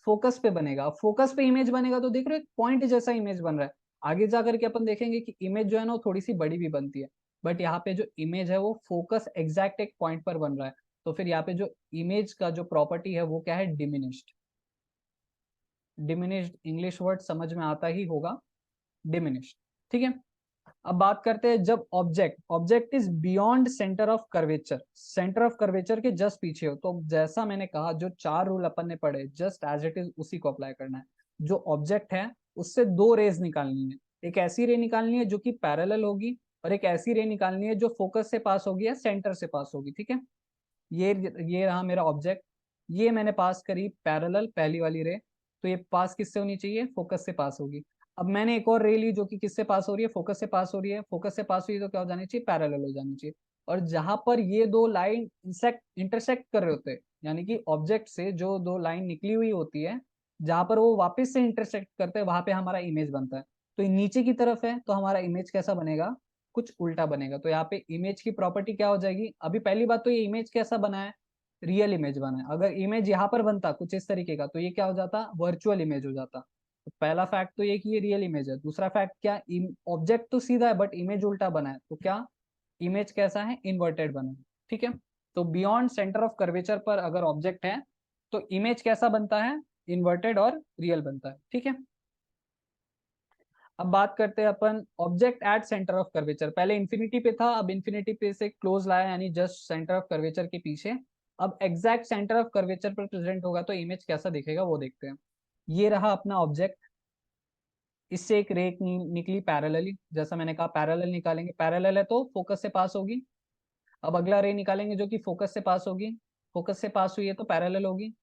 फोकस पे बनेगा। फोकस पे इमेज बनेगा तो देख रहे हो एक पॉइंट जैसा इमेज बन रहा है। आगे जाकर के अपन देखेंगे कि इमेज जो है ना वो थोड़ी सी बड़ी भी बनती है, बट यहाँ पे जो इमेज है वो फोकस एग्जैक्ट एक पॉइंट पर बन रहा है। तो फिर यहाँ पे जो इमेज का जो प्रॉपर्टी है वो क्या है, डिमिनिश्ड। डिमिनिश्ड इंग्लिश वर्ड समझ में आता ही होगा, डिमिनिश्ड। ठीक है, अब बात करते हैं जब object object is beyond centre of curvature, centre of curvature के जस्ट पीछे हो, तो जैसा मैंने कहा जो चार रूल अपन ने पढ़े जस्ट एज इट इज उसी को अप्लाई करना है। जो ऑब्जेक्ट है उससे दो रेज निकालनी है, एक ऐसी रे निकालनी है जो कि पैरेलल होगी और एक ऐसी रे निकालनी है जो फोकस से पास होगी या सेंटर से पास होगी। ठीक है, ये ये रहा मेरा ऑब्जेक्ट, ये मैंने पास करी पैरेलल पहली वाली रे, तो ये पास किससे होनी चाहिए, फोकस से पास होगी। अब मैंने एक और रे ली जो कि किससे पास हो रही है, फोकस से पास हो रही है, फोकस से पास हुई तो क्या हो जानी चाहिए, पैरेलल हो जानी चाहिए। और जहां पर ये दो लाइन इंटरसेक्ट कर रहे होते हैं, यानी कि ऑब्जेक्ट से जो दो लाइन निकली हुई होती है, जहां पर वो वापस से इंटरसेक्ट करते हैं वहां पे हमारा इमेज बनता है। तो ये नीचे की तरफ है तो हमारा इमेज कैसा बनेगा, कुछ उल्टा बनेगा। तो यहाँ पे इमेज की प्रॉपर्टी क्या हो जाएगी, अभी पहली बात तो ये इमेज कैसा बना है, रियल इमेज बना है। अगर इमेज यहाँ पर बनता कुछ इस तरीके का तो ये क्या हो जाता, वर्चुअल इमेज हो जाता। तो पहला फैक्ट तो ये कि ये रियल इमेज है। दूसरा फैक्ट क्या, ऑब्जेक्ट तो सीधा है बट इमेज उल्टा बना है, तो क्या इमेज कैसा है, इन्वर्टेड बना है। ठीक है, तो बियॉन्ड सेंटर ऑफ कर्वेचर पर अगर ऑब्जेक्ट है तो इमेज कैसा बनता है, इन्वर्टेड और रियल बनता है। ठीक है, अब बात करते हैं अपन object at centre of curvature. पहले इंफिनिटी पे था, अब इंफिनिटी पे से क्लोज लाया यानी जस्ट सेंटर ऑफ कर्वेचर के पीछे। अब एग्जैक्ट सेंटर ऑफ कर्वेचर पर प्रेजेंट होगा तो इमेज कैसा दिखेगा वो देखते हैं। ये रहा अपना ऑब्जेक्ट, इससे एक रे निकली पैरेलली, जैसा मैंने कहा पैरेलल निकालेंगे, पैरेलल है तो फोकस से पास होगी। अब अगला रे निकालेंगे जो कि फोकस से पास होगी, फोकस से पास हुई है तो पैरेलल होगी,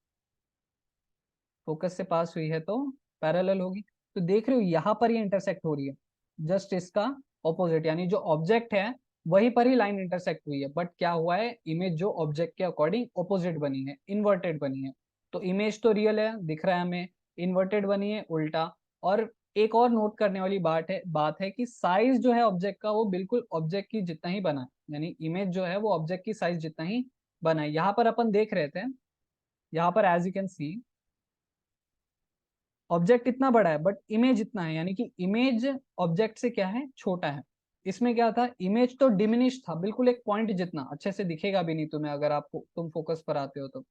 फोकस से पास हुई है तो पैरेलल होगी। तो देख रहे हो यहाँ पर ये इंटरसेक्ट हो रही है, जस्ट इसका ऑपोजिट, यानी जो ऑब्जेक्ट है वहीं पर ही लाइन इंटरसेक्ट हुई है, बट क्या हुआ है, इमेज जो ऑब्जेक्ट के अकॉर्डिंग ऑपोजिट बनी है, इन्वर्टेड बनी है। तो इमेज तो रियल है दिख रहा है हमें, इन्वर्टेड बनी है उल्टा। और एक और नोट करने वाली बात है कि साइज जो है ऑब्जेक्ट का वो बिल्कुल ऑब्जेक्ट की जितना ही बना है, यानी इमेज जो है वो ऑब्जेक्ट की साइज जितना ही बना है। यहाँ पर अपन देख रहे थे, यहाँ पर as you can see object इतना बड़ा है बट इमेज इतना है, यानी कि इमेज ऑब्जेक्ट से क्या है, छोटा है। इसमें क्या था, इमेज तो डिमिनिश था, बिल्कुल एक पॉइंट जितना, अच्छे से दिखेगा भी नहीं तुम्हें अगर आपको तुम फोकस पर आते हो तो।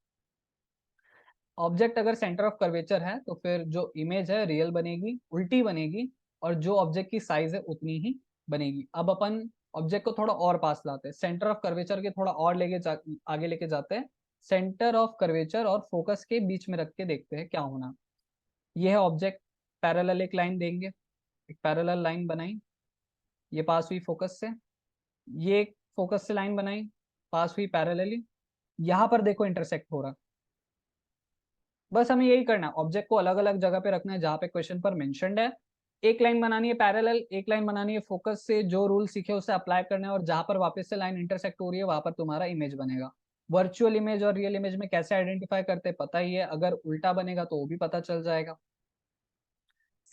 ऑब्जेक्ट अगर सेंटर ऑफ कर्वेचर है तो फिर जो इमेज है रियल बनेगी, उल्टी बनेगी, और जो ऑब्जेक्ट की साइज है उतनी ही बनेगी। अब अपन ऑब्जेक्ट को थोड़ा और पास लाते हैं, सेंटर ऑफ कर्वेचर के थोड़ा और आगे लेके जाते हैं। सेंटर ऑफ कर्वेचर और फोकस के बीच में रख के देखते हैं क्या होना। ये है ऑब्जेक्ट, पैरेलल एक लाइन देंगे, एक पैरेलल लाइन बनाई, ये पास हुई फोकस से, ये एक फोकस से लाइन बनाई, पास हुई पैरेलली, यहाँ पर देखो इंटरसेक्ट हो रहा। बस हमें यही करना है, ऑब्जेक्ट को अलग अलग जगह पे रखना है जहाँ पे क्वेश्चन पर मेंशन्ड है, एक लाइन बनानी है पैरेलल, एक लाइन बनानी है फोकस से, जो रूल सीखे उसे अप्लाई करना है, और जहां पर वापस से लाइन इंटरसेक्ट हो रही है वहां पर तुम्हारा इमेज बनेगा। वर्चुअल इमेज और रियल इमेज में कैसे आइडेंटिफाई करते हैं पता ही है, अगर उल्टा बनेगा तो वो भी पता चल जाएगा।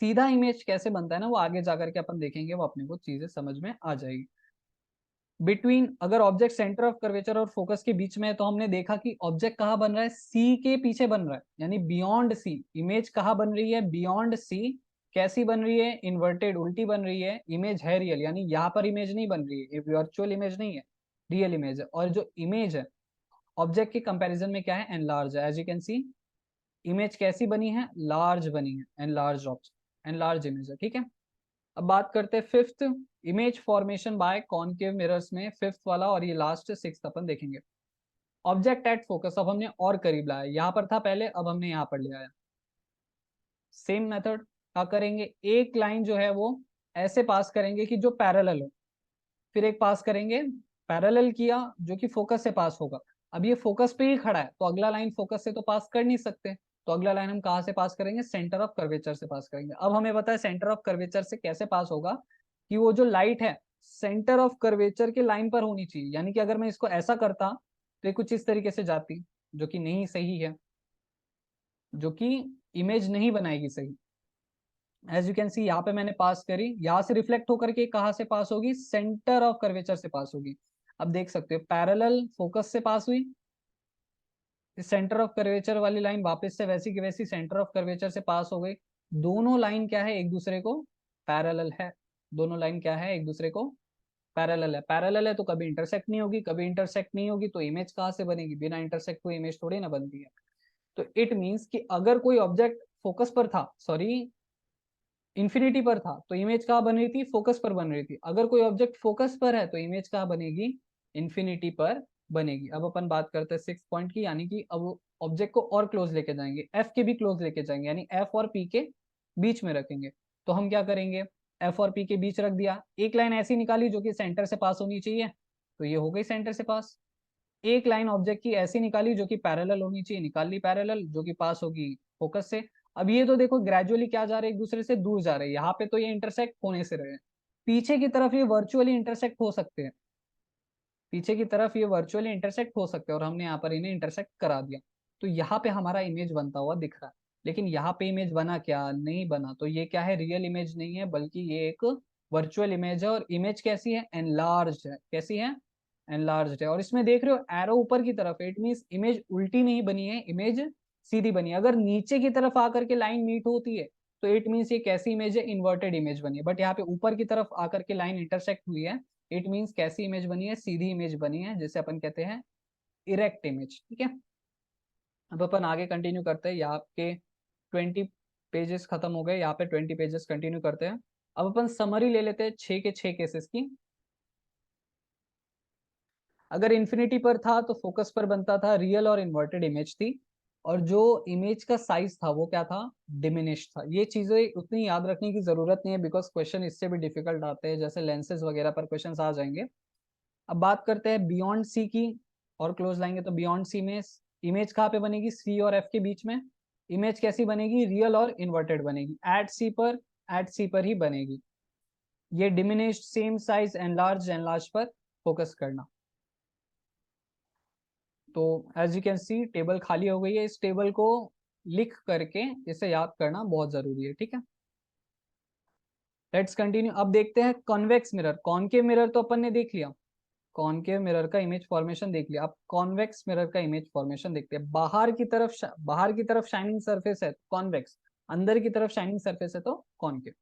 सीधा इमेज कैसे बनता है ना, वो आगे जाकर के अपन देखेंगे, वो अपने को चीजें समझ में आ जाएगी। बिटवीन, अगर ऑब्जेक्ट सेंटर ऑफ कर्वेचर और फोकस के बीच में है, तो हमने देखा कि ऑब्जेक्ट कहाँ बन रहा है, सी के पीछे बन रहा है, यानी बियॉन्ड सी। इमेज कहाँ बन रही है, बियॉन्ड सी। कैसी बन रही है, इन्वर्टेड, उल्टी बन रही है। इमेज है रियल, यानी यहाँ पर इमेज नहीं बन रही है, ये वर्चुअल इमेज नहीं है, रियल इमेज है। और जो इमेज है ऑब्जेक्ट के कंपैरिजन में क्या है, एनलार्ज है। As you can see, image कैसी बनी है, लार्ज बनी है, एनलार्ज ऑब्जेक्ट, एनलार्ज इमेज है, ठीक है। अब बात करते हैं fifth, image formation by concave mirrors में फिफ्थ वाला, और ये लास्ट सिक्स्थ अपन देखेंगे। ऑब्जेक्ट एट फोकस, अब हमने और करीब लाया, यहाँ पर था पहले, अब हमने यहाँ पर ले आया। सेम मेथड क्या करेंगे, एक लाइन जो है वो ऐसे पास करेंगे कि जो पैरेलल हो, फिर एक पास करेंगे, पैरेलल किया जो कि फोकस से पास होगा। अब ये फोकस पे ही खड़ा है, तो अगला लाइन फोकस से तो पास कर नहीं सकते, तो अगला लाइन हम कहाँ से पास करेंगे, सेंटर ऑफ कर्वेचर से पास करेंगे। अब हमें पता है सेंटर ऑफ कर्वेचर से कैसे पास होगा, कि वो जो लाइट है सेंटर ऑफ कर्वेचर के लाइन पर होनी चाहिए, यानी कि अगर मैं इसको ऐसा करता तो ये कुछ इस तरीके से जाती, जो कि नहीं सही है, जो कि इमेज नहीं बनाएगी सही। एज यू कैन सी, यहाँ पे मैंने पास करी, यहाँ से रिफ्लेक्ट होकर के कहाँ से पास होगी, सेंटर ऑफ कर्वेचर से पास होगी। अब देख सकते हो पैरेलल फोकस से पास हुई, सेंटर ऑफ कर्वेचर वाली लाइन वापस से वैसी की वैसी सेंटर ऑफ कर्वेचर से पास हो गई। दोनों लाइन क्या है, एक दूसरे को पैरेलल है। दोनों लाइन क्या है, एक दूसरे को पैरेलल है। पैरेलल है तो कभी इंटरसेक्ट नहीं होगी, कभी इंटरसेक्ट नहीं होगी, तो इमेज कहाँ से बनेगी, बिना इंटरसेक्ट हुए इमेज थोड़ी ना बनती है। तो इट मीन्स कि अगर कोई ऑब्जेक्ट फोकस पर था, सॉरी इंफिनिटी पर था, तो इमेज कहाँ बन रही थी, फोकस पर बन रही थी। अगर कोई ऑब्जेक्ट फोकस पर है तो इमेज कहाँ बनेगी, इंफिनिटी पर बनेगी। अब अपन बात करते हैं सिक्स पॉइंट की, यानी कि अब ऑब्जेक्ट को और क्लोज लेके जाएंगे, एफ के भी क्लोज लेके जाएंगे, यानी एफ और पी के बीच में रखेंगे। तो हम क्या करेंगे, एफ और पी के बीच रख दिया, एक लाइन ऐसी निकाली जो कि सेंटर से पास होनी चाहिए, तो ये हो गई सेंटर से पास। एक लाइन ऑब्जेक्ट की ऐसी निकाली जो कि पैरेलल होनी चाहिए, निकाल ली पैरेलल, जो कि पास होगी फोकस से। अब ये तो देखो ग्रेजुअली क्या जा रहे हैं, एक दूसरे से दूर जा रहे हैं, यहाँ पे तो ये इंटरसेक्ट होने से रहे हैं, पीछे की तरफ ये वर्चुअली इंटरसेक्ट हो सकते हैं, पीछे की तरफ ये वर्चुअली इंटरसेक्ट हो सकते हैं, और हमने यहाँ पर इन्हें इंटरसेक्ट करा दिया। तो यहाँ पे हमारा इमेज बनता हुआ दिख रहा है, लेकिन यहाँ पे इमेज बना क्या, नहीं बना। तो ये क्या है, रियल इमेज नहीं है, बल्कि ये एक वर्चुअल इमेज है। और इमेज कैसी है, एनलार्ज्ड है। कैसी है, एनलार्ज्ड है। और इसमें देख रहे हो एरो ऊपर की तरफ, इट मीन्स इमेज उल्टी नहीं बनी है, इमेज सीधी बनी है। अगर नीचे की तरफ आकर के लाइन मीट होती है तो इट मीन्स ये कैसी इमेज है, इन्वर्टेड इमेज बनी है। बट यहाँ पे ऊपर की तरफ आकर के लाइन इंटरसेक्ट हुई है, इट मीन्स कैसी इमेज बनी है, सीधी इमेज बनी है, जिसे अपन कहते हैं इरेक्ट इमेज। ठीक है, अब अपन आगे कंटिन्यू करते हैं। यहाँ के 20 पेजेस खत्म हो गए, यहाँ पे 20 पेजेस कंटिन्यू करते हैं। अब अपन समरी ले लेते हैं 6 के 6 केसेस की। अगर इन्फिनिटी पर था तो फोकस पर बनता था, रियल और इन्वर्टेड इमेज थी, और जो इमेज का साइज था वो क्या था, डिमिनिश था। ये चीजें उतनी याद रखने की जरूरत नहीं है, बिकॉज क्वेश्चन इससे भी डिफिकल्ट आते हैं, जैसे लेंसेज वगैरह पर क्वेश्चन आ जाएंगे। अब बात करते हैं बियॉन्ड सी की, और क्लोज लाएंगे तो बियॉन्ड सी में इमेज कहाँ पे बनेगी, सी और एफ के बीच में। इमेज कैसी बनेगी, रियल और इन्वर्टेड बनेगी। एट सी पर ही बनेगी। ये diminished, same size, enlarge, enlarge पर फोकस करना। तो as you can see table खाली हो गई है, इस टेबल को लिख करके इसे याद करना बहुत जरूरी है। ठीक है, लेट्स कंटिन्यू। अब देखते हैं कॉन्वेक्स मिरर। कॉनकेव मिरर तो अपन ने देख लिया, कॉनकेव मिरर का इमेज फॉर्मेशन देख लिया। अब कॉन्वेक्स मिरर का इमेज फॉर्मेशन देखते हैं। बाहर की तरफ शाइनिंग सरफेस है कॉन्वेक्स, अंदर की तरफ शाइनिंग सरफेस है तो कॉनकेव।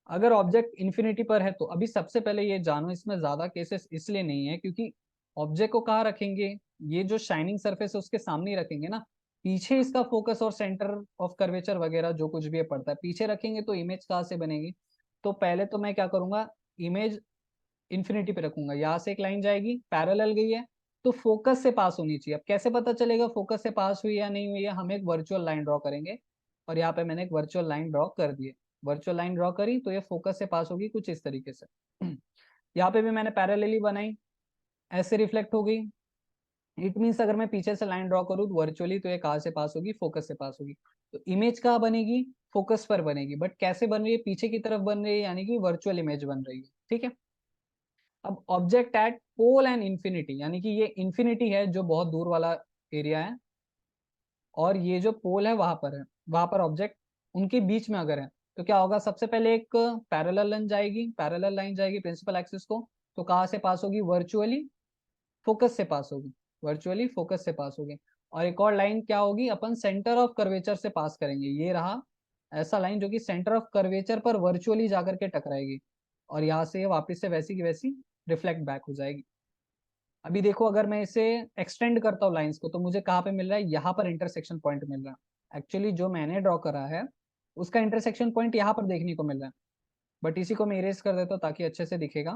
अगर ऑब्जेक्ट इन्फिनिटी पर है तो अभी सबसे पहले ये जानो, इसमें ज्यादा केसेस इसलिए नहीं है क्योंकि ऑब्जेक्ट को कहाँ रखेंगे, ये जो शाइनिंग सरफेस है उसके सामने ही रखेंगे ना। पीछे इसका फोकस और सेंटर ऑफ कर्वेचर वगैरह जो कुछ भी पड़ता है पीछे रखेंगे, तो इमेज कहाँ से बनेगी। तो पहले तो मैं क्या करूंगा, इमेज इन्फिनिटी पे रखूंगा, यहाँ से एक लाइन जाएगी, पैरेलल गई है, तो फोकस से पास होनी चाहिए। अब कैसे पता चलेगा फोकस से पास हुई या नहीं हुई है, हम एक वर्चुअल लाइन ड्रॉ करेंगे, और यहाँ पे मैंने एक वर्चुअल लाइन ड्रॉ कर दी है। वर्चुअल लाइन ड्रॉ करी तो ये फोकस से पास होगी कुछ इस तरीके से। यहाँ पे भी मैंने पैरेलली बनाई, ऐसे रिफ्लेक्ट हो गई, इट मीन्स अगर मैं पीछे से लाइन ड्रॉ करूँ वर्चुअली तो ये कहाँ से पास होगी, फोकस से पास होगी। तो इमेज कहाँ बनेगी, फोकस पर बनेगी, बट कैसे बन रही है, पीछे की तरफ बन रही है, यानी कि वर्चुअल इमेज बन रही है। ठीक है। अब object at pole and infinity, यानी कि ये इंफिनिटी है जो बहुत दूर वाला एरिया है, और ये जो पोल है वहां पर है, वहां पर ऑब्जेक्ट उनके बीच में अगर है तो क्या होगा, सबसे पहले एक पैरेलल लाइन जाएगी, पैरेलल लाइन जाएगी प्रिंसिपल एक्सिस को, तो कहाँ से पास होगी, वर्चुअली फोकस से पास होगी, वर्चुअली फोकस से पास होगी। और एक और लाइन क्या होगी, अपन सेंटर ऑफ कर्वेचर से पास करेंगे, ये रहा ऐसा लाइन जो कि सेंटर ऑफ कर्वेचर पर वर्चुअली जाकर के टकराएगी, और यहाँ से वापस से वैसी की वैसी रिफ्लेक्ट बैक हो जाएगी। अभी देखो अगर मैं इसे एक्सटेंड करता हूँ लाइंस को, तो मुझे कहाँ पे मिल रहा है, यहाँ पर इंटरसेक्शन पॉइंट मिल रहा है। एक्चुअली जो मैंने ड्रॉ करा है उसका इंटरसेक्शन पॉइंट यहाँ पर देखने को मिल रहा है, बट इसी को मैं इरेज कर देता हूँ ताकि अच्छे से दिखेगा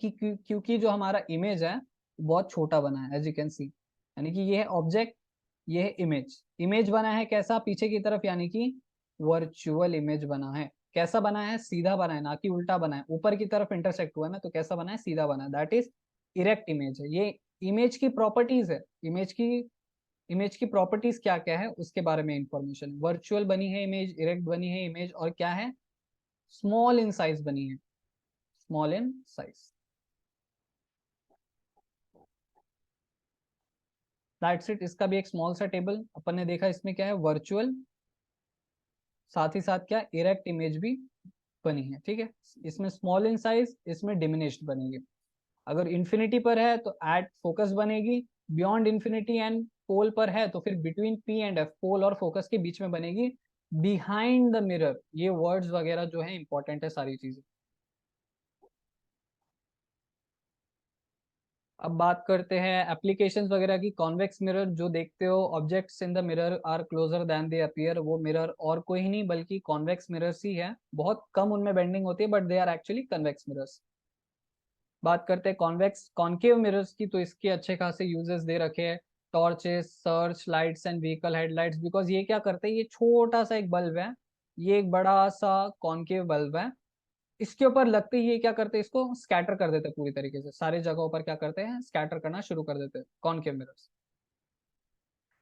कि क्योंकि जो हमारा इमेज है बहुत छोटा बना है, एज यू कैन सी, यानी कि ये है ऑब्जेक्ट, ये है इमेज। इमेज बना है कैसा, पीछे की तरफ, यानी कि वर्चुअल इमेज बना है। कैसा बना है, सीधा बना है, ना कि उल्टा बना है, ऊपर की तरफ इंटरसेक्ट हुआ है ना, तो कैसा बना है, सीधा बना है, दैट इज इरेक्ट इमेज है। ये इमेज की प्रॉपर्टीज है, इमेज की प्रॉपर्टीज क्या क्या है उसके बारे में इंफॉर्मेशन। वर्चुअल बनी है इमेज, इरेक्ट बनी है इमेज, और क्या है, स्मॉल इन साइज बनी है, small in size. That's it. इसका भी एक स्मॉल सा टेबल अपन ने देखा, इसमें क्या है, वर्चुअल, साथ ही साथ क्या, इरेक्ट इमेज भी बनी है। ठीक है, इसमें स्मॉल इन साइज, इसमें डिमिनिश्ड बनेगी। अगर इन्फिनिटी पर है तो एट फोकस बनेगी, बियॉन्ड इन्फिनिटी एंड पोल पर है तो फिर बिटवीन पी एंड एफ, पोल और फोकस के बीच में बनेगी, बिहाइंड द मिरर। ये वर्ड्स वगैरह जो है इंपॉर्टेंट है सारी चीजें। अब बात करते हैं एप्लीकेशंस वगैरह की। कॉन्वेक्स मिरर जो देखते हो, objects in the mirror are closer than they appear, वो मिरर और कोई नहीं बल्कि कॉन्वेक्स मिरर्स ही है। बहुत कम उनमें बेंडिंग होती है, but they are actually convex mirrors. बात करते हैं कॉन्वेक्स कॉन्केव मिरर्स की, तो इसके अच्छे खासे यूजेस दे रखे हैं, torches, search lights and vehicle headlights. Because ये क्या करते हैं, ये छोटा सा एक बल्ब है, ये एक बड़ा सा कॉन्केव बल्ब है, इसके ऊपर लगते ही ये क्या करते हैं, इसको स्कैटर कर देते हैं पूरी तरीके से, सारे जगहों पर क्या करते हैं, स्कैटर करना शुरू कर देते हैं concave mirrors.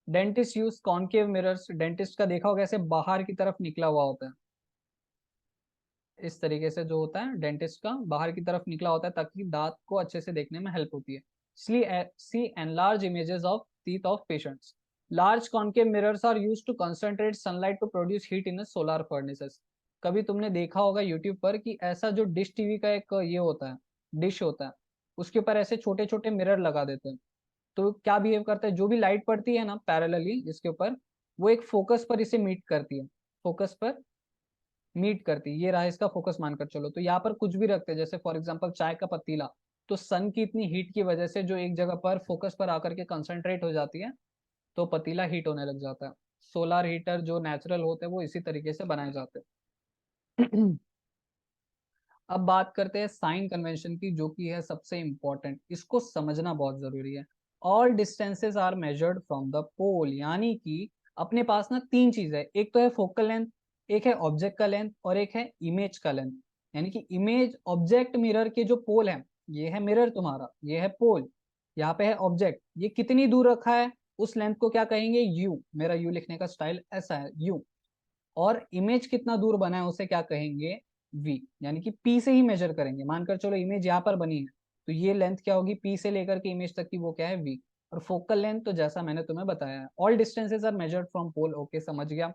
Dentist use concave mirrors. Dentist का देखा होगा ऐसे बाहर की तरफ निकला हुआ होता है, इस तरीके से जो होता है डेंटिस्ट का बाहर की तरफ निकला होता है, ताकि दांत को अच्छे से देखने में हेल्प होती है। इसलिए see enlarge images of teeth of patients. Large concave mirrors are used to concentrate sunlight to produce heat in solar furnaces. कभी तुमने देखा होगा यूट्यूब पर कि ऐसा जो डिश टीवी का एक ये होता है, डिश होता है, उसके ऊपर ऐसे छोटे छोटे मिरर लगा देते हैं, तो क्या बिहेव करता है, जो भी लाइट पड़ती है ना पैरेलली इसके ऊपर, वो एक फोकस पर इसे मीट करती है, फोकस पर मीट करती है। ये रहा इसका फोकस मानकर चलो। तो यहाँ पर कुछ भी रखते हैं, जैसे फॉर एग्जांपल चाय का पतीला, तो सन की इतनी हीट की वजह से जो एक जगह पर फोकस पर आकर के कंसंट्रेट हो जाती है, तो पतीला हीट होने लग जाता है। सोलार हीटर जो नेचुरल होते हैं वो इसी तरीके से बनाए जाते हैं। अब बात करते हैं साइन कन्वेंशन की, जो कि है सबसे इंपॉर्टेंट, इसको समझना बहुत जरूरी है। All distances are measured from the pole, यानी कि अपने पास ना तीन चीज है, एक तो है फोकल लेंथ, एक है ऑब्जेक्ट का लेंथ, और एक है इमेज का लेंथ। यानी कि इमेज ऑब्जेक्ट मिरर के जो पोल है, ये है मिरर तुम्हारा, ये है पोल, यहाँ पे है ऑब्जेक्ट, ये कितनी दूर रखा है उस लेंथ को क्या कहेंगे, यू। मेरा यू लिखने का स्टाइल ऐसा है, यू। और इमेज कितना दूर बना है उसे क्या कहेंगे, वी, यानी कि पी से ही मेजर करेंगे। मानकर चलो इमेज यहाँ पर बनी है, तो ये लेंथ क्या होगी, पी से लेकर के इमेज तक की, वो क्या है, वी। और फोकल लेंथ तो जैसा मैंने तुम्हें बताया है, all distances are measured from pole. Okay, समझ गया।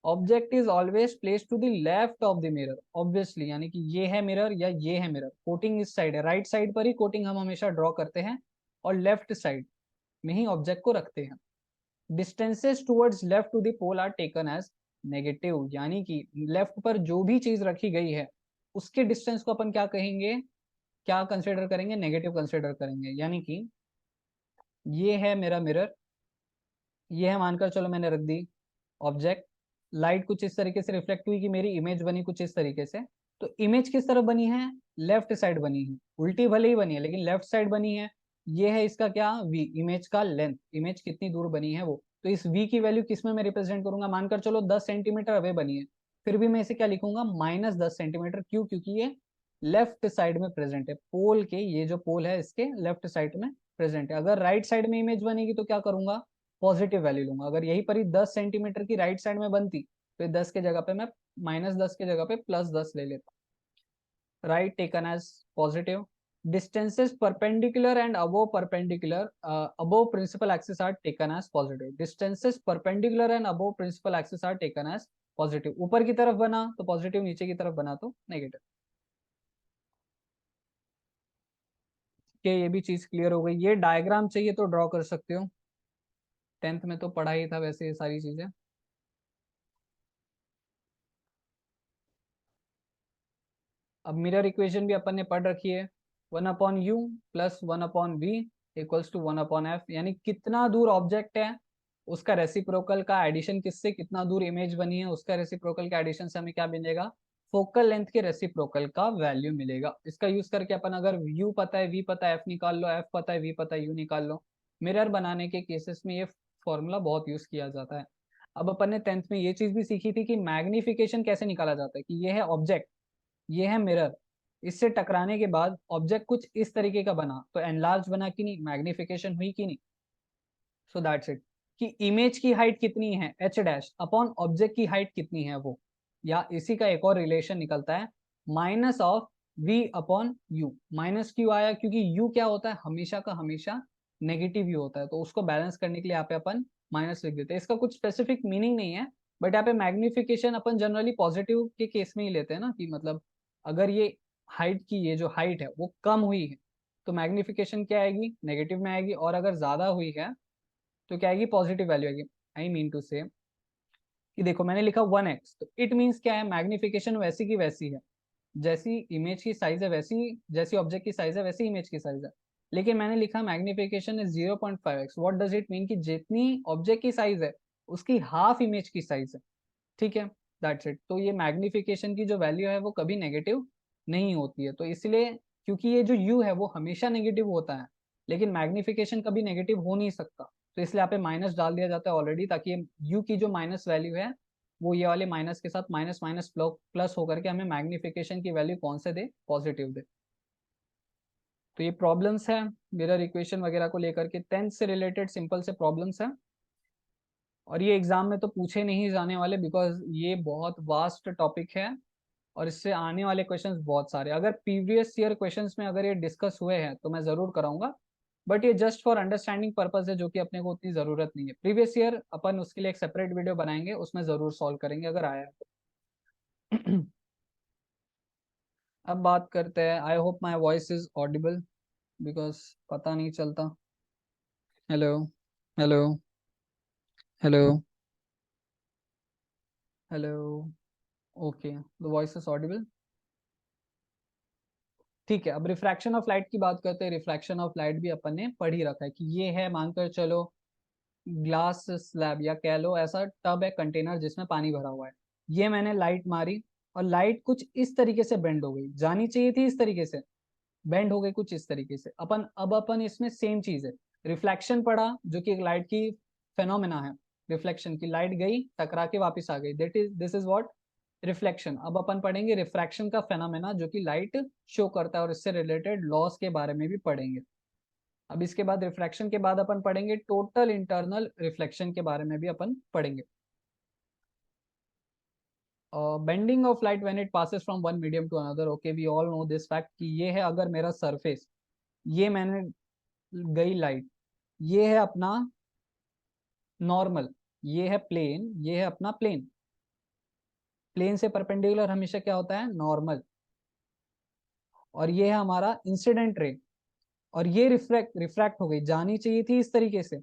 Object is always place to the left of the mirror, obviously, यानी कि ये है मिरर या ये है मिरर, कोटिंग इस साइड है, राइट साइड पर ही कोटिंग हम हमेशा ड्रॉ करते हैं, और लेफ्ट साइड में ही ऑब्जेक्ट को रखते हैं। Distances towards left to the pole are taken as negative, यानी कि लेफ्ट पर जो भी चीज रखी गई है उसके डिस्टेंस को अपन क्या कहेंगे, क्या कंसिडर करेंगे, नेगेटिव कंसिडर करेंगे। यानी कि ये है मेरा मिरर, ये है मानकर चलो मैंने रख दी ऑब्जेक्ट, लाइट कुछ इस तरीके से रिफ्लेक्ट हुई कि मेरी इमेज बनी कुछ इस तरीके से, तो इमेज किस तरफ बनी है, लेफ्ट साइड बनी है, उल्टी भले ही बनी है लेकिन लेफ्ट साइड बनी है। ये है इसका क्या, वी, इमेज का लेंथ, इमेज कितनी दूर बनी है वो। तो इस वी की वैल्यू किस में मैं रिप्रेजेंट करूंगा, मानकर चलो 10 सेंटीमीटर अवे बनी है, फिर भी मैं इसे क्या लिखूंगा, -10 सेंटीमीटर। क्यों, क्योंकि ये लेफ्ट साइड में प्रेजेंट है, पोल के, ये जो पोल है इसके लेफ्ट साइड में प्रेजेंट है। अगर राइट साइड में इमेज बनेगी तो क्या करूंगा, पॉजिटिव वैल्यू लूंगा। अगर यही पर ही 10 सेंटीमीटर की राइट साइड में बनती तो 10 के जगह पे मैं -10 के जगह पे +10 ले लेता। Right taken as positive. distances perpendicular and above perpendicular above principal axis are taken as positive. distances perpendicular and above principal axis are taken as positive. ऊपर की तरफ बना तो पॉजिटिव, नीचे की तरफ बना तो नेगेटिव। कि ये भी चीज क्लियर हो गई। ये डायग्राम चाहिए तो ड्रॉ कर सकते हो, 10th में तो पढ़ा ही था वैसे ये सारी चीजें। अब मिरर इक्वेशन भी अपन ने पढ़ रखी है, 1/u + 1/v equals to 1/f, यानी कितना दूर ऑब्जेक्ट है उसका रेसिप्रोकल का एडिशन, किससे कितना दूर इमेज बनी है उसका रेसिप्रोकल का एडिशन से हमें क्या मिलेगा, फोकल लेंथ के रेसिप्रोकल का वैल्यू मिलेगा। इसका यूज करके अपन अगर u पता है v पता है f निकाल लो, f पता है v पता है u निकाल लो। मिरर बनाने के केसेस में ये फॉर्मूला बहुत यूज किया जाता है। अब अपन ने 10th में ये चीज भी सीखी थी कि मैग्निफिकेशन कैसे निकाला जाता है, कि ये है ऑब्जेक्ट, ये है मिरर, इससे टकराने के बाद ऑब्जेक्ट कुछ इस तरीके का बना तो एनलार्ज बना कि नहीं, मैग्निफिकेशन हुई कि नहीं। सो दैट्स इट, कि इमेज की हाइट कितनी है h' अपॉन ऑब्जेक्ट की हाइट कितनी है वो, या इसी का एक और रिलेशन निकलता है -v/u। माइनस क्यों आया, क्योंकि u क्या होता है, हमेशा का हमेशा नेगेटिव u होता है, तो उसको बैलेंस करने के लिए यहाँ पे अपन माइनस लिख देते हैं। इसका कुछ स्पेसिफिक मीनिंग नहीं है, बट यहाँ पे मैग्निफिकेशन अपन जनरली पॉजिटिव के केस में ही लेते हैं ना, कि मतलब अगर ये हाइट की, ये जो हाइट है वो कम हुई है तो मैग्निफिकेशन क्या आएगी, नेगेटिव में आएगी, और अगर ज्यादा हुई है तो क्या आएगी, पॉजिटिव वैल्यू आएगी। आई मीन टू से कि देखो मैंने लिखा 1x, तो इट मीन्स क्या है, मैग्निफिकेशन वैसी की वैसी है, जैसी इमेज की साइज है वैसी, जैसी ऑब्जेक्ट की साइज है वैसी इमेज की साइज है। लेकिन मैंने लिखा magnification is 0.5x, what does it mean, कि जितनी ऑब्जेक्ट की साइज है उसकी हाफ इमेज की साइज है। ठीक है, दैट्स इट। तो ये मैग्निफिकेशन की जो वैल्यू है वो कभी नेगेटिव नहीं होती है, तो इसलिए क्योंकि ये जो u है वो हमेशा नेगेटिव होता है, लेकिन मैग्निफिकेशन कभी नेगेटिव हो नहीं सकता, तो इसलिए यहाँ पे माइनस डाल दिया जाता है ऑलरेडी, ताकि u की जो माइनस वैल्यू है वो ये वाले माइनस के साथ माइनस माइनस प्लस होकर के हमें मैग्निफिकेशन की वैल्यू कौन से दे, पॉजिटिव दे। तो ये प्रॉब्लम्स है मिरर इक्वेशन वगैरह को लेकर के, 10th से रिलेटेड सिंपल से प्रॉब्लम्स है, और ये एग्जाम में तो पूछे नहीं जाने वाले बिकॉज ये बहुत वास्ट टॉपिक है और इससे आने वाले क्वेश्चंस बहुत सारे। अगर प्रीवियस ईयर क्वेश्चंस में अगर ये डिस्कस हुए हैं तो मैं जरूर कराऊंगा, बट ये जस्ट फॉर अंडरस्टैंडिंग पर्पज है, जो कि अपने को उतनी जरूरत नहीं है। प्रीवियस ईयर अपन उसके लिए एक सेपरेट वीडियो बनाएंगे, उसमें जरूर सॉल्व करेंगे अगर आया तो। अब बात करते हैं, I hope my voice is Audible because पता नहीं चलता। Hello, hello, hello, hello, okay, the voice is Audible. ठीक है, अब रिफ्रैक्शन ऑफ लाइट की बात करते हैं। रिफ्रैक्शन ऑफ लाइट भी अपन ने पढ़ ही रखा है, कि ये है मानकर चलो ग्लास स्लैब, या कह लो ऐसा टब है, कंटेनर जिसमें पानी भरा हुआ है। ये मैंने लाइट मारी और लाइट कुछ इस तरीके से बेंड हो गई, जानी चाहिए थी इस तरीके से, बेंड हो गई कुछ इस तरीके से। अब अपन इसमें सेम चीज है, रिफ्लेक्शन पढ़ा जो कि एक लाइट की फेनोमेना है, रिफ्लेक्शन की, लाइट गई टकरा के वापस आ गई, that is this is what, reflection. अब अपन पढ़ेंगे रिफ्रैक्शन का फेनोमेना जो कि लाइट शो करता है, और इससे रिलेटेड लॉस के बारे में भी पढ़ेंगे। अब इसके बाद रिफ्रैक्शन के बाद अपन पढ़ेंगे टोटल इंटरनल रिफ्लेक्शन के बारे में भी अपन पढ़ेंगे। Bending of light when it passes from one medium to another, okay we all know this fact, कि ये है अगर मेरा सरफेस, ये मैंने गई लाइट, ये है अपना नॉर्मल, ये है प्लेन, ये है अपना प्लेन, प्लेन से परपेंडिकुलर हमेशा क्या होता है, नॉर्मल, और ये है हमारा इंसिडेंट रे, और ये रिफ्रैक्ट हो गई, जानी चाहिए थी इस तरीके से,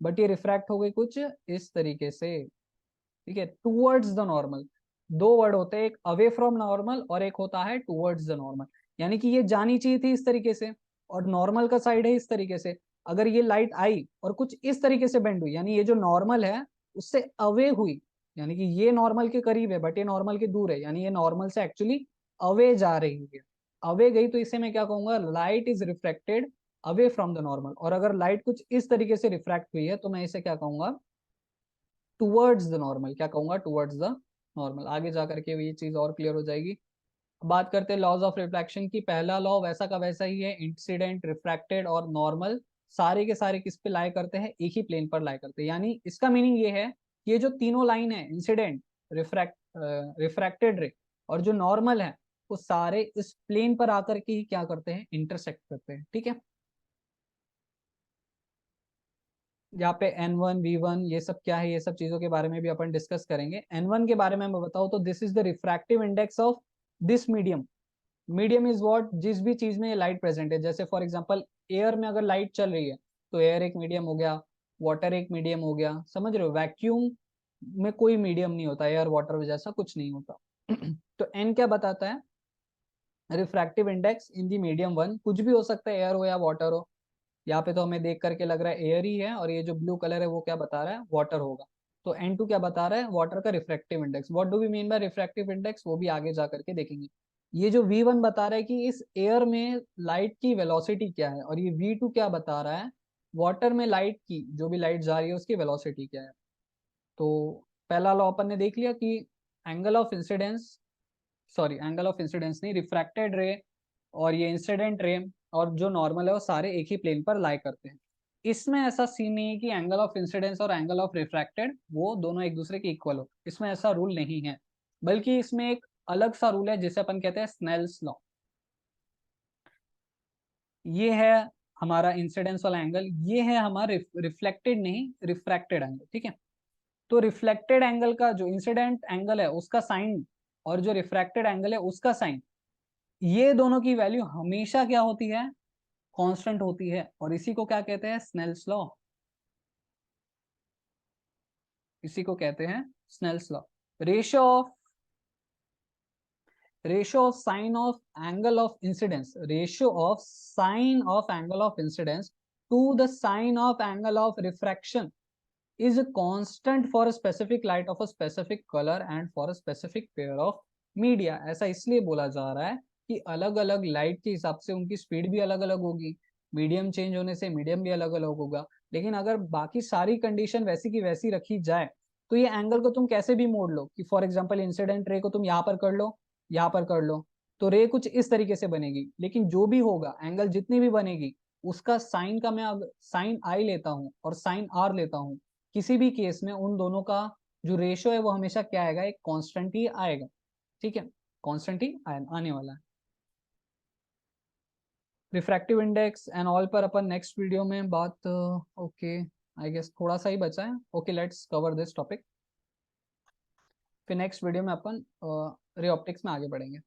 बट ये रिफ्रैक्ट हो गई कुछ इस तरीके से। ठीक है, टूवर्ड्स द नॉर्मल, दो वर्ड होते हैं, एक अवे फ्रॉम नॉर्मल और एक होता है टूवर्ड्स द नॉर्मल, यानी कि ये जानी चाहिए थी इस तरीके से और नॉर्मल का साइड है इस तरीके से। अगर ये लाइट आई और कुछ इस तरीके से बेंड हुई, यानी ये जो नॉर्मल है उससे अवे हुई, यानी कि ये नॉर्मल के करीब है बट ये नॉर्मल के दूर है, यानी ये नॉर्मल से एक्चुअली अवे जा रही है, अवे गई, तो इसे मैं क्या कहूंगा, light is reflected away from the normal. और अगर लाइट कुछ इस तरीके से रिफ्रैक्ट हुई है तो मैं इसे क्या कहूंगा, टूवर्ड्स द नॉर्मल, क्या कहूंगा, टूवर्ड्स द नॉर्मल। आगे जा करके ये चीज और क्लियर हो जाएगी। बात करते हैं लॉज ऑफ रिफ्लेक्शन की। पहला लॉ वैसा का वैसा ही है, इंसिडेंट, रिफ्रैक्टेड और नॉर्मल सारे के सारे किस पे लाई करते हैं, एक ही प्लेन पर लाई करते हैं। यानी इसका मीनिंग ये है कि ये जो तीनों लाइन है, इंसिडेंट, रिफ्रैक्टेड रे और जो नॉर्मल है, वो सारे इस प्लेन पर आकर के ही क्या करते हैं, इंटरसेक्ट करते हैं। ठीक है, यहाँ पे N1 V1 ये सब क्या है, ये सब चीजों के बारे में भी अपन डिस्कस करेंगे। N1 के बारे में मैं बताऊँ तो this is the refractive index of this medium. Medium is what, जिस भी चीज में लाइट प्रेजेंट है। जैसे फॉर एग्जांपल एयर में अगर लाइट चल रही है तो एयर एक मीडियम हो गया, वाटर एक मीडियम हो गया, समझ रहे हो। वैक्यूम में कोई मीडियम नहीं होता, एयर वाटर जैसा कुछ नहीं होता। तो एन क्या बताता है, रिफ्रैक्टिव इंडेक्स इन दी मीडियम वन। कुछ भी हो सकता है, एयर हो या वाटर हो। यहाँ पे तो हमें देख करके लग रहा है एयर ही है, और ये जो ब्लू कलर है वो क्या बता रहा है, वाटर होगा। तो N2 क्या बता रहा है, वाटर का refractive index. What do we mean by refractive index, वो भी आगे जा करके देखेंगे। ये जो V1 बता रहा है कि इस एयर में लाइट की वेलोसिटी क्या है, और ये V2 क्या बता रहा है, वाटर में लाइट की, जो भी लाइट जा रही है उसकी वेलोसिटी क्या है। तो पहला लॉ अपन ने देख लिया कि angle of incidence, sorry angle of incidence नहीं, रिफ्रैक्टेड रे और ये इंसिडेंट रे और जो नॉर्मल है वो सारे एक ही प्लेन पर लाई करते हैं। इसमें ऐसा सीन नहीं है कि एंगल ऑफ इंसिडेंस और एंगल ऑफ रिफ्रैक्टेड वो दोनों एक दूसरे के इक्वल हो, इसमें ऐसा रूल नहीं है। बल्कि इसमें एक अलग सा रूल है जिसे अपन कहते हैं स्नेल्स लॉ। ये है हमारा इंसिडेंस वाला एंगल, ये है हमारा रिफ्लेक्टेड नहीं, रिफ्रैक्टेड एंगल। ठीक है, तो रिफ्लेक्टेड एंगल का जो इंसिडेंट एंगल है उसका साइन और जो रिफ्रैक्टेड एंगल है उसका साइन, ये दोनों की वैल्यू हमेशा क्या होती है, कांस्टेंट होती है। और इसी को क्या कहते हैं, स्नेल्स लॉ। इसी को कहते हैं Snell's law. Ratio of ratio of sine of angle of incidence, ratio of sine of angle of incidence to the sine of angle of refraction is a constant for a specific light of a specific color and for a specific pair of media। ऐसा इसलिए बोला जा रहा है कि अलग अलग लाइट के हिसाब से उनकी स्पीड भी अलग अलग होगी, मीडियम चेंज होने से मीडियम भी अलग अलग होगा। लेकिन अगर बाकी सारी कंडीशन वैसी की वैसी रखी जाए तो ये एंगल को तुम कैसे भी मोड़ लो, कि फॉर एग्जांपल इंसिडेंट रे को तुम यहाँ पर कर लो, यहाँ पर कर लो, तो रे कुछ इस तरीके से बनेगी। लेकिन जो भी होगा एंगल जितनी भी बनेगी, उसका साइन का मैं अगर साइन आई लेता हूँ और साइन आर लेता हूँ, किसी भी केस में उन दोनों का जो रेशियो है वो हमेशा क्या आएगा, एक कांस्टेंट ही आएगा। ठीक है, कांस्टेंट ही आने वाला है। रिफ्रैक्टिव इंडेक्स एंड ऑल पर अपन नेक्स्ट वीडियो में बात, ओके आई गेस थोड़ा सा ही बचा है। Okay let's cover this topic, फिर नेक्स्ट वीडियो में अपन रे ऑप्टिक्स में आगे बढ़ेंगे।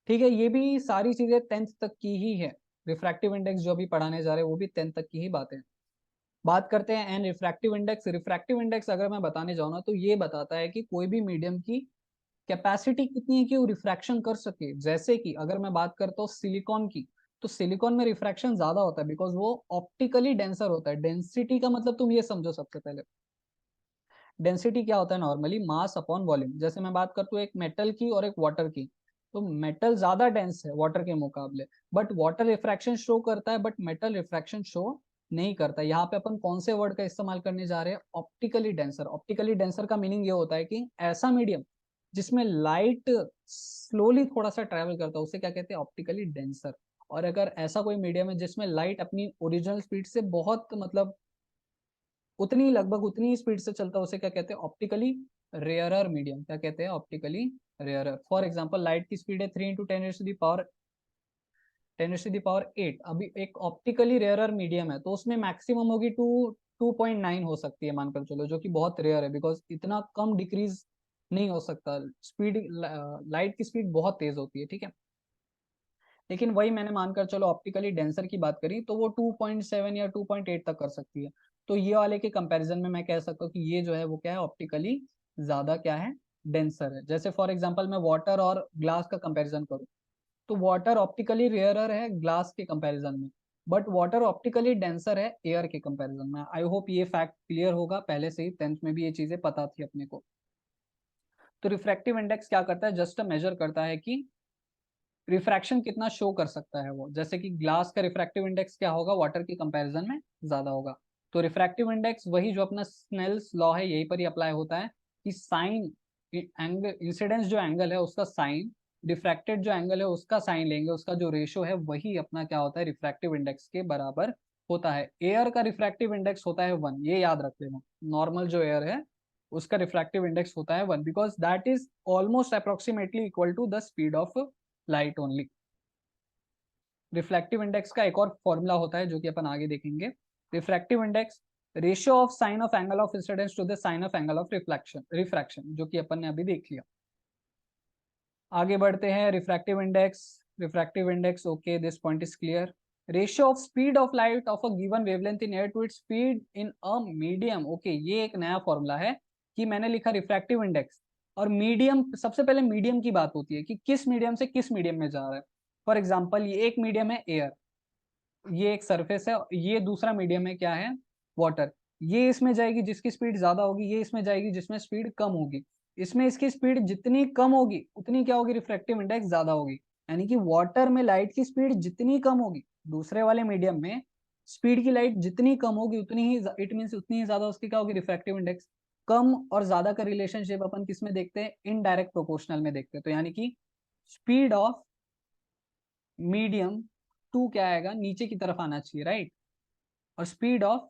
ठीक है, ये भी सारी चीजें 10th तक की ही है। रिफ्रैक्टिव इंडेक्स जो अभी पढ़ाने जा रहे हैं वो भी 10th तक की ही बातें हैं। बात करते हैं on refractive index. Refractive index अगर मैं बताने जाऊँ ना तो ये बताता है कि कोई भी मीडियम की कैपेसिटी कितनी है कि वो रिफ्रैक्शन कर सके। जैसे कि अगर मैं बात करता हूँ सिलिकॉन की, तो सिलिकॉन में रिफ्रैक्शन ज्यादा होता है बिकॉज वो ऑप्टिकली डेंसर होता है। डेंसिटी का मतलब तुम ये समझो, सबसे पहले डेंसिटी क्या होता है, नॉर्मली मास अपॉन वॉल्यूम। जैसे मैं बात करता हूँ एक मेटल की और एक वाटर की, तो मेटल ज्यादा डेंस है वाटर के मुकाबले, बट वाटर रिफ्रैक्शन शो करता है, बट मेटल रिफ्रैक्शन शो नहीं करता। यहाँ पे अपन कौन से वर्ड का इस्तेमाल करने जा रहे हैं, ऑप्टिकली डेंसर। ऑप्टिकली डेंसर का मीनिंग ये होता है कि ऐसा मीडियम जिसमें लाइट स्लोली थोड़ा सा ट्रेवल करता है, उसे क्या कहते हैं, ऑप्टिकली डेंसर। और अगर ऐसा कोई मीडियम है जिसमें लाइट अपनी ओरिजिनल स्पीड से बहुत, मतलब उतनी, लगभग उतनी स्पीड से चलता है, उसे क्या कहते हैं, ऑप्टिकली रेयरर मीडियम। क्या कहते हैं, optically rarer. For example light की स्पीड है 3 × 10⁻⁸ अभी एक ऑप्टिकली रेयरर मीडियम है तो उसमें मैक्सिमम होगी 2.9 हो सकती है मानकर चलो, जो कि बहुत रेयर है बिकॉज इतना कम डिक्रीज नहीं हो सकता। स्पीड, लाइट की स्पीड बहुत तेज होती है। ठीक है, लेकिन वही मैंने मानकर चलो ऑप्टिकली डेंसर की बात करी तो वो 2.7 या 2.8 तक कर सकती है। तो ये वाले के कंपैरिजन में मैं कह सकता हूँ कि ये जो है वो क्या है, ऑप्टिकली ज्यादा क्या है, डेंसर है। जैसे फॉर एग्जांपल मैं वाटर और ग्लास का कंपैरिजन करूँ तो वाटर ऑप्टिकली रेयरर है ग्लास के कंपैरिजन में, बट वाटर ऑप्टिकली डेंसर है एयर के कंपैरिजन में। आई होप ये फैक्ट क्लियर होगा, पहले से ही 10th में भी ये चीजें पता थी अपने को। तो रिफ्रैक्टिव इंडेक्स क्या करता है, जस्ट मेजर करता है कि रिफ्रैक्शन कितना शो कर सकता है वो। जैसे कि ग्लास का रिफ्रैक्टिव इंडेक्स क्या होगा, वाटर के कंपैरिजन में ज्यादा होगा। तो रिफ्रैक्टिव इंडेक्स वही जो अपना स्नेल्स लॉ है यहीं पर ही अप्लाई होता है कि साइन एंगल, इंसिडेंस जो एंगल है उसका साइन डिफ्रैक्टेड जो एंगल है उसका साइन लेंगे, उसका जो रेशो है वही अपना क्या होता है, रिफ्रैक्टिव इंडेक्स के बराबर होता है। एयर का रिफ्रैक्टिव इंडेक्स होता है 1, ये याद रख लेना। नॉर्मल जो एयर है उसका रिफ्रैक्टिव इंडेक्स होता है 1, because that is almost approximately equal to the speed of light only. Refractive index का एक और फॉर्मूला होता है जो कि अपन आगे देखेंगे। Refractive index ratio of sine of angle of incidence to the sine of angle of refraction, जो कि अपन ने अभी देख लिया। आगे बढ़ते हैं। Refractive index okay, this point is clear. Ratio of speed of light of a given wavelength in air to its speed in a medium. Okay, ये एक नया फॉर्मूला है कि मैंने लिखा रिफ्रैक्टिव इंडेक्स और मीडियम। सबसे पहले मीडियम की बात होती है कि किस मीडियम से किस मीडियम में जा रहा है। फॉर एग्जाम्पल ये एक मीडियम है एयर, ये एक सरफेस है, ये दूसरा मीडियम है क्या है, वाटर। ये इसमें जाएगी जिसकी स्पीड ज्यादा होगी, ये इसमें जाएगी जिसमें स्पीड कम होगी। इसमें इसकी स्पीड जितनी कम होगी उतनी क्या होगी, रिफ्रैक्टिव इंडेक्स ज्यादा होगी। यानी कि वाटर में लाइट की स्पीड जितनी कम होगी, दूसरे वाले मीडियम में स्पीड की लाइट जितनी कम होगी उतनी ही, इट मीन उतनी ही ज्यादा उसकी क्या होगी, रिफ्रैक्टिव इंडेक्स। कम और ज्यादा का रिलेशनशिप अपन किस में देखते हैं, इनडायरेक्ट प्रोपोर्शनल में देखते हैं। तो यानी कि स्पीड ऑफ मीडियम 2 क्या आएगा, नीचे की तरफ आना चाहिए, राइट। और स्पीड ऑफ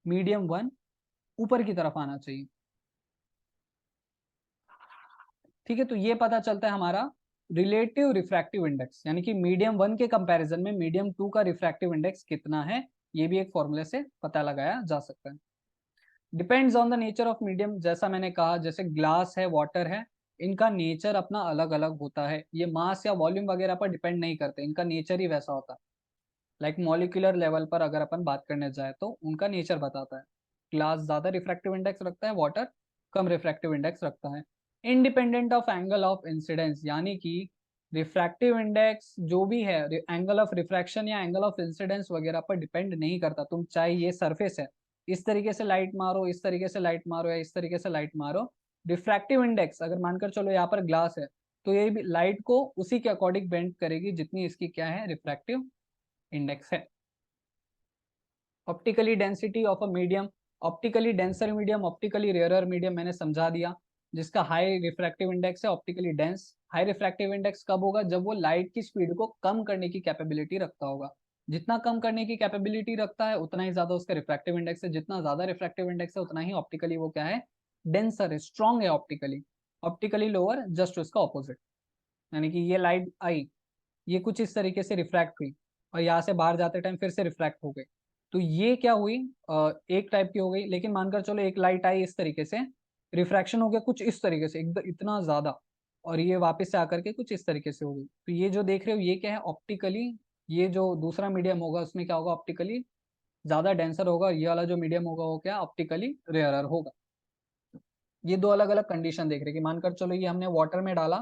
मीडियम 1 ऊपर की तरफ आना चाहिए। ठीक है, तो ये पता चलता है हमारा रिलेटिव रिफ्रैक्टिव इंडेक्स, यानी कि मीडियम 1 के कंपैरिजन में मीडियम 2 का रिफ्रैक्टिव इंडेक्स कितना है, ये भी एक फॉर्मूले से पता लगाया जा सकता है। Depends on the nature of medium, जैसा मैंने कहा, जैसे ग्लास है, वाटर है, इनका नेचर अपना अलग अलग होता है। ये मास या वॉल्यूम वगैरह पर डिपेंड नहीं करते, इनका नेचर ही वैसा होता है। लाइक मॉलिक्यूलर लेवल पर अगर अपन बात करने जाए तो उनका नेचर बताता है। ग्लास ज्यादा रिफ्रैक्टिव इंडेक्स रखता है, वाटर कम रिफ्रैक्टिव इंडेक्स रखता है। Independent of angle of incidence, यानी कि रिफ्रैक्टिव इंडेक्स जो भी है एंगल ऑफ रिफ्रैक्शन या एंगल ऑफ इंसिडेंस वगैरह पर डिपेंड नहीं करता। तुम चाहे ये सरफेस है, इस तरीके से लाइट मारो, इस तरीके से लाइट मारो या इस तरीके से लाइट मारो, रिफ्रैक्टिव इंडेक्स अगर मानकर चलो यहाँ पर ग्लास है तो ये भी लाइट को उसी के अकॉर्डिंग बेंड करेगी जितनी इसकी क्या है, रिफ्रैक्टिव इंडेक्स है। Optically density of a medium, optically denser medium, optically rarer medium मैंने समझा दिया। जिसका हाई रिफ्रैक्टिव इंडेक्स है, optically dense. High refractive index कब होगा, जब वो लाइट की स्पीड को कम करने की कैपेबिलिटी रखता होगा। जितना कम करने की कैपेबिलिटी रखता है उतना ही ज्यादा उसका रिफ्रैक्टिव इंडेक्स है। जितना ज्यादा रिफ्रैक्टिव इंडेक्स है उतना ही ऑप्टिकली वो क्या है, डेंसर है, स्ट्रॉन्ग है ऑप्टिकली। ऑप्टिकली लोअर जस्ट उसका ऑपोजिट। यानी कि ये लाइट आई, ये कुछ इस तरीके से रिफ्रैक्ट हुई और यहाँ से बाहर जाते टाइम फिर से रिफ्रैक्ट हो गई। तो ये क्या हुई, एक टाइप की हो गई। लेकिन मानकर चलो एक लाइट आई इस तरीके से, रिफ्रैक्शन हो गया कुछ इस तरीके से एकदम इतना ज्यादा, और ये वापस से आकर के कुछ इस तरीके से हो गई। तो ये जो देख रहे हो ये क्या है, ऑप्टिकली। ये जो दूसरा मीडियम होगा उसमें क्या होगा, ऑप्टिकली ज्यादा डेंसर होगा। ये वाला जो मीडियम होगा वो क्या, ऑप्टिकली रेयरर होगा। ये दो अलग अलग कंडीशन देख रहे हैं कि मानकर चलो ये हमने वाटर में डाला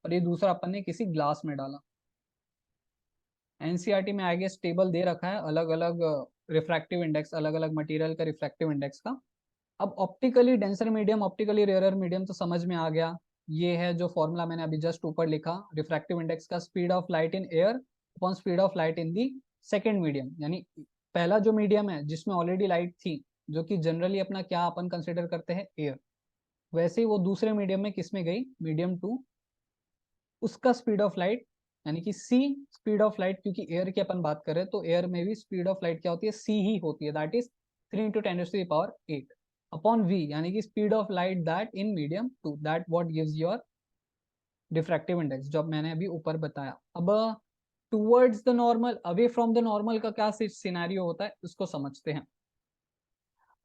और ये दूसरा अपन ने किसी ग्लास में डाला। एनसीईआरटी में आई गेस टेबल दे रखा है अलग अलग रिफ्रैक्टिव इंडेक्स, अलग अलग मटेरियल का रिफ्रैक्टिव इंडेक्स का। अब optically denser medium, optically rarer medium तो समझ में आ गया। ये है जो फॉर्मूला मैंने अभी जस्ट ऊपर लिखा, रिफ्रैक्टिव इंडेक्स का, speed of light in air upon speed of light in the second medium. यानी पहला जो मीडियम है जिसमें ऑलरेडी लाइट थी, जो कि जनरली अपना क्या अपन कंसिडर करते हैं, एयर, वैसे ही वो दूसरे मीडियम में किस में गई, मीडियम 2, उसका स्पीड ऑफ लाइट यानी कि सी स्पीड ऑफ लाइट, क्योंकि एयर की अपन बात करें तो एयर में भी स्पीड ऑफ लाइट क्या होती है, सी ही होती है, दैट इज 3 × 10⁸ अपॉन वी, यानी कि speed of light that in medium 2, that what gives your refractive index, जो मैंने अभी ऊपर बताया। अब towards the normal, away from the normal का क्या सिनेरियो होता है उसको समझते हैं।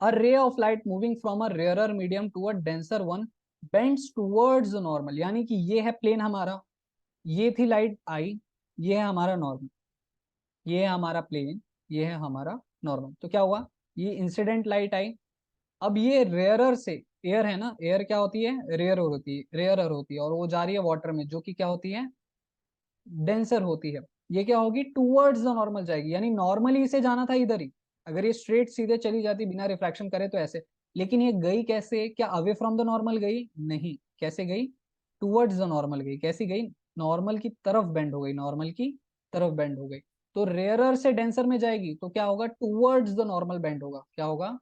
A ray of light moving from a rarer medium to a denser one bends towards the normal, यानी कि ये है प्लेन हमारा, ये थी लाइट आई, ये है हमारा नॉर्मल, ये है हमारा प्लेन, ये है हमारा नॉर्मल। तो क्या हुआ, ये इंसिडेंट लाइट आई। अब ये रेयरर से, एयर है ना, एयर क्या होती है, रेयरर होती है और वो जा रही है वाटर में जो कि क्या होती है, डेंसर होती है। ये क्या होगी, टूवर्ड्स द नॉर्मल जाएगी, यानी नॉर्मली इसे जाना था इधर ही। अगर ये स्ट्रेट सीधे चली जाती बिना रिफ्रैक्शन करे तो ऐसे, लेकिन ये गई कैसे, क्या अवे फ्रॉम द नॉर्मल गई, नहीं, कैसे गई, टूवर्ड्स द नॉर्मल गई। कैसी गई, नॉर्मल की तरफ बेंड हो गई, नॉर्मल की तरफ बेंड हो गई। तो रेयरर से डेंसर में जाएगी तो क्या होगा, टूवर्ड्स द नॉर्मल बेंड होगा, क्या होगा,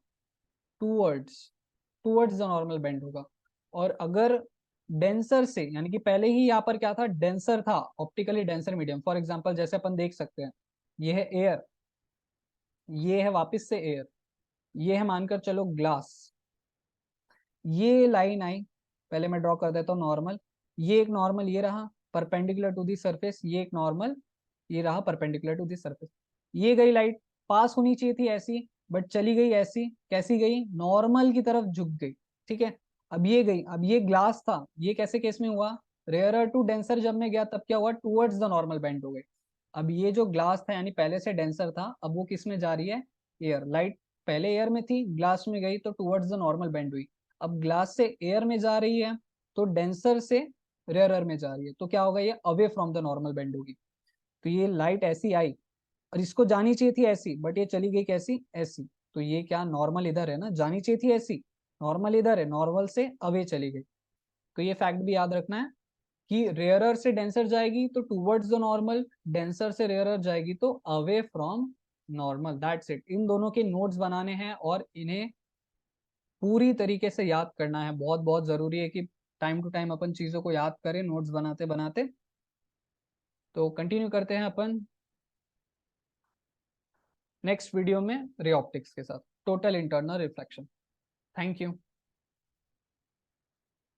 towards towards the normal bend होगा। और अगर डेंसर से, यानी कि पहले ही यहाँ पर क्या था, डेंसर था, optically denser medium. For example जैसे अपन देख सकते हैं, ये है एयर, ये है वापस से एयर, ये है मानकर चलो ग्लास। ये लाइन आई, पहले मैं ड्रॉ कर देता हूँ नॉर्मल, ये एक नॉर्मल ये रहा परपेंडिकुलर टू दी सरफेस, ये एक नॉर्मल ये रहा परपेंडिकुलर टू दी सरफेस। ये गई लाइट, पास होनी चाहिए थी ऐसी, बट चली गई ऐसी, कैसी गई, नॉर्मल की तरफ झुक गई। ठीक है, अब ये गई, अब ये ग्लास था, ये कैसे केस में हुआ, रेयरर टू डेंसर जब मैं गया तब क्या हुआ, टूवर्ड्स द नॉर्मल बेंड हो गई। अब ये जो ग्लास था यानी पहले से डेंसर था, अब वो किस में जा रही है, एयर, लाइट पहले एयर में थी, ग्लास में गई तो टूवर्ड्स द नॉर्मल बेंड हुई। अब ग्लास से एयर में जा रही है तो डेंसर से रेयरर में जा रही है, तो क्या होगा, ये away from the normal bend होगी। तो ये लाइट ऐसी आई और इसको जानी चाहिए थी ऐसी, बट ये चली गई कैसी, ऐसी। तो ये क्या, नॉर्मल इधर है ना, जानी चाहिए थी ऐसी, नॉर्मल इधर है, नॉर्मल से अवे चली गई। तो ये फैक्ट भी याद रखना है कि रेयरर से डेंसर जाएगी तो टूवर्ड्स द नॉर्मल, डेंसर से रेयरर जाएगी तो away from normal. That's it. इन दोनों के नोट्स बनाने हैं और इन्हें पूरी तरीके से याद करना है। बहुत बहुत जरूरी है कि टाइम टू टाइम अपन चीजों को याद करें नोट्स बनाते बनाते। तो कंटिन्यू करते हैं अपन नेक्स्ट वीडियो में रे ऑप्टिक्स के साथ, total internal reflection. Thank you.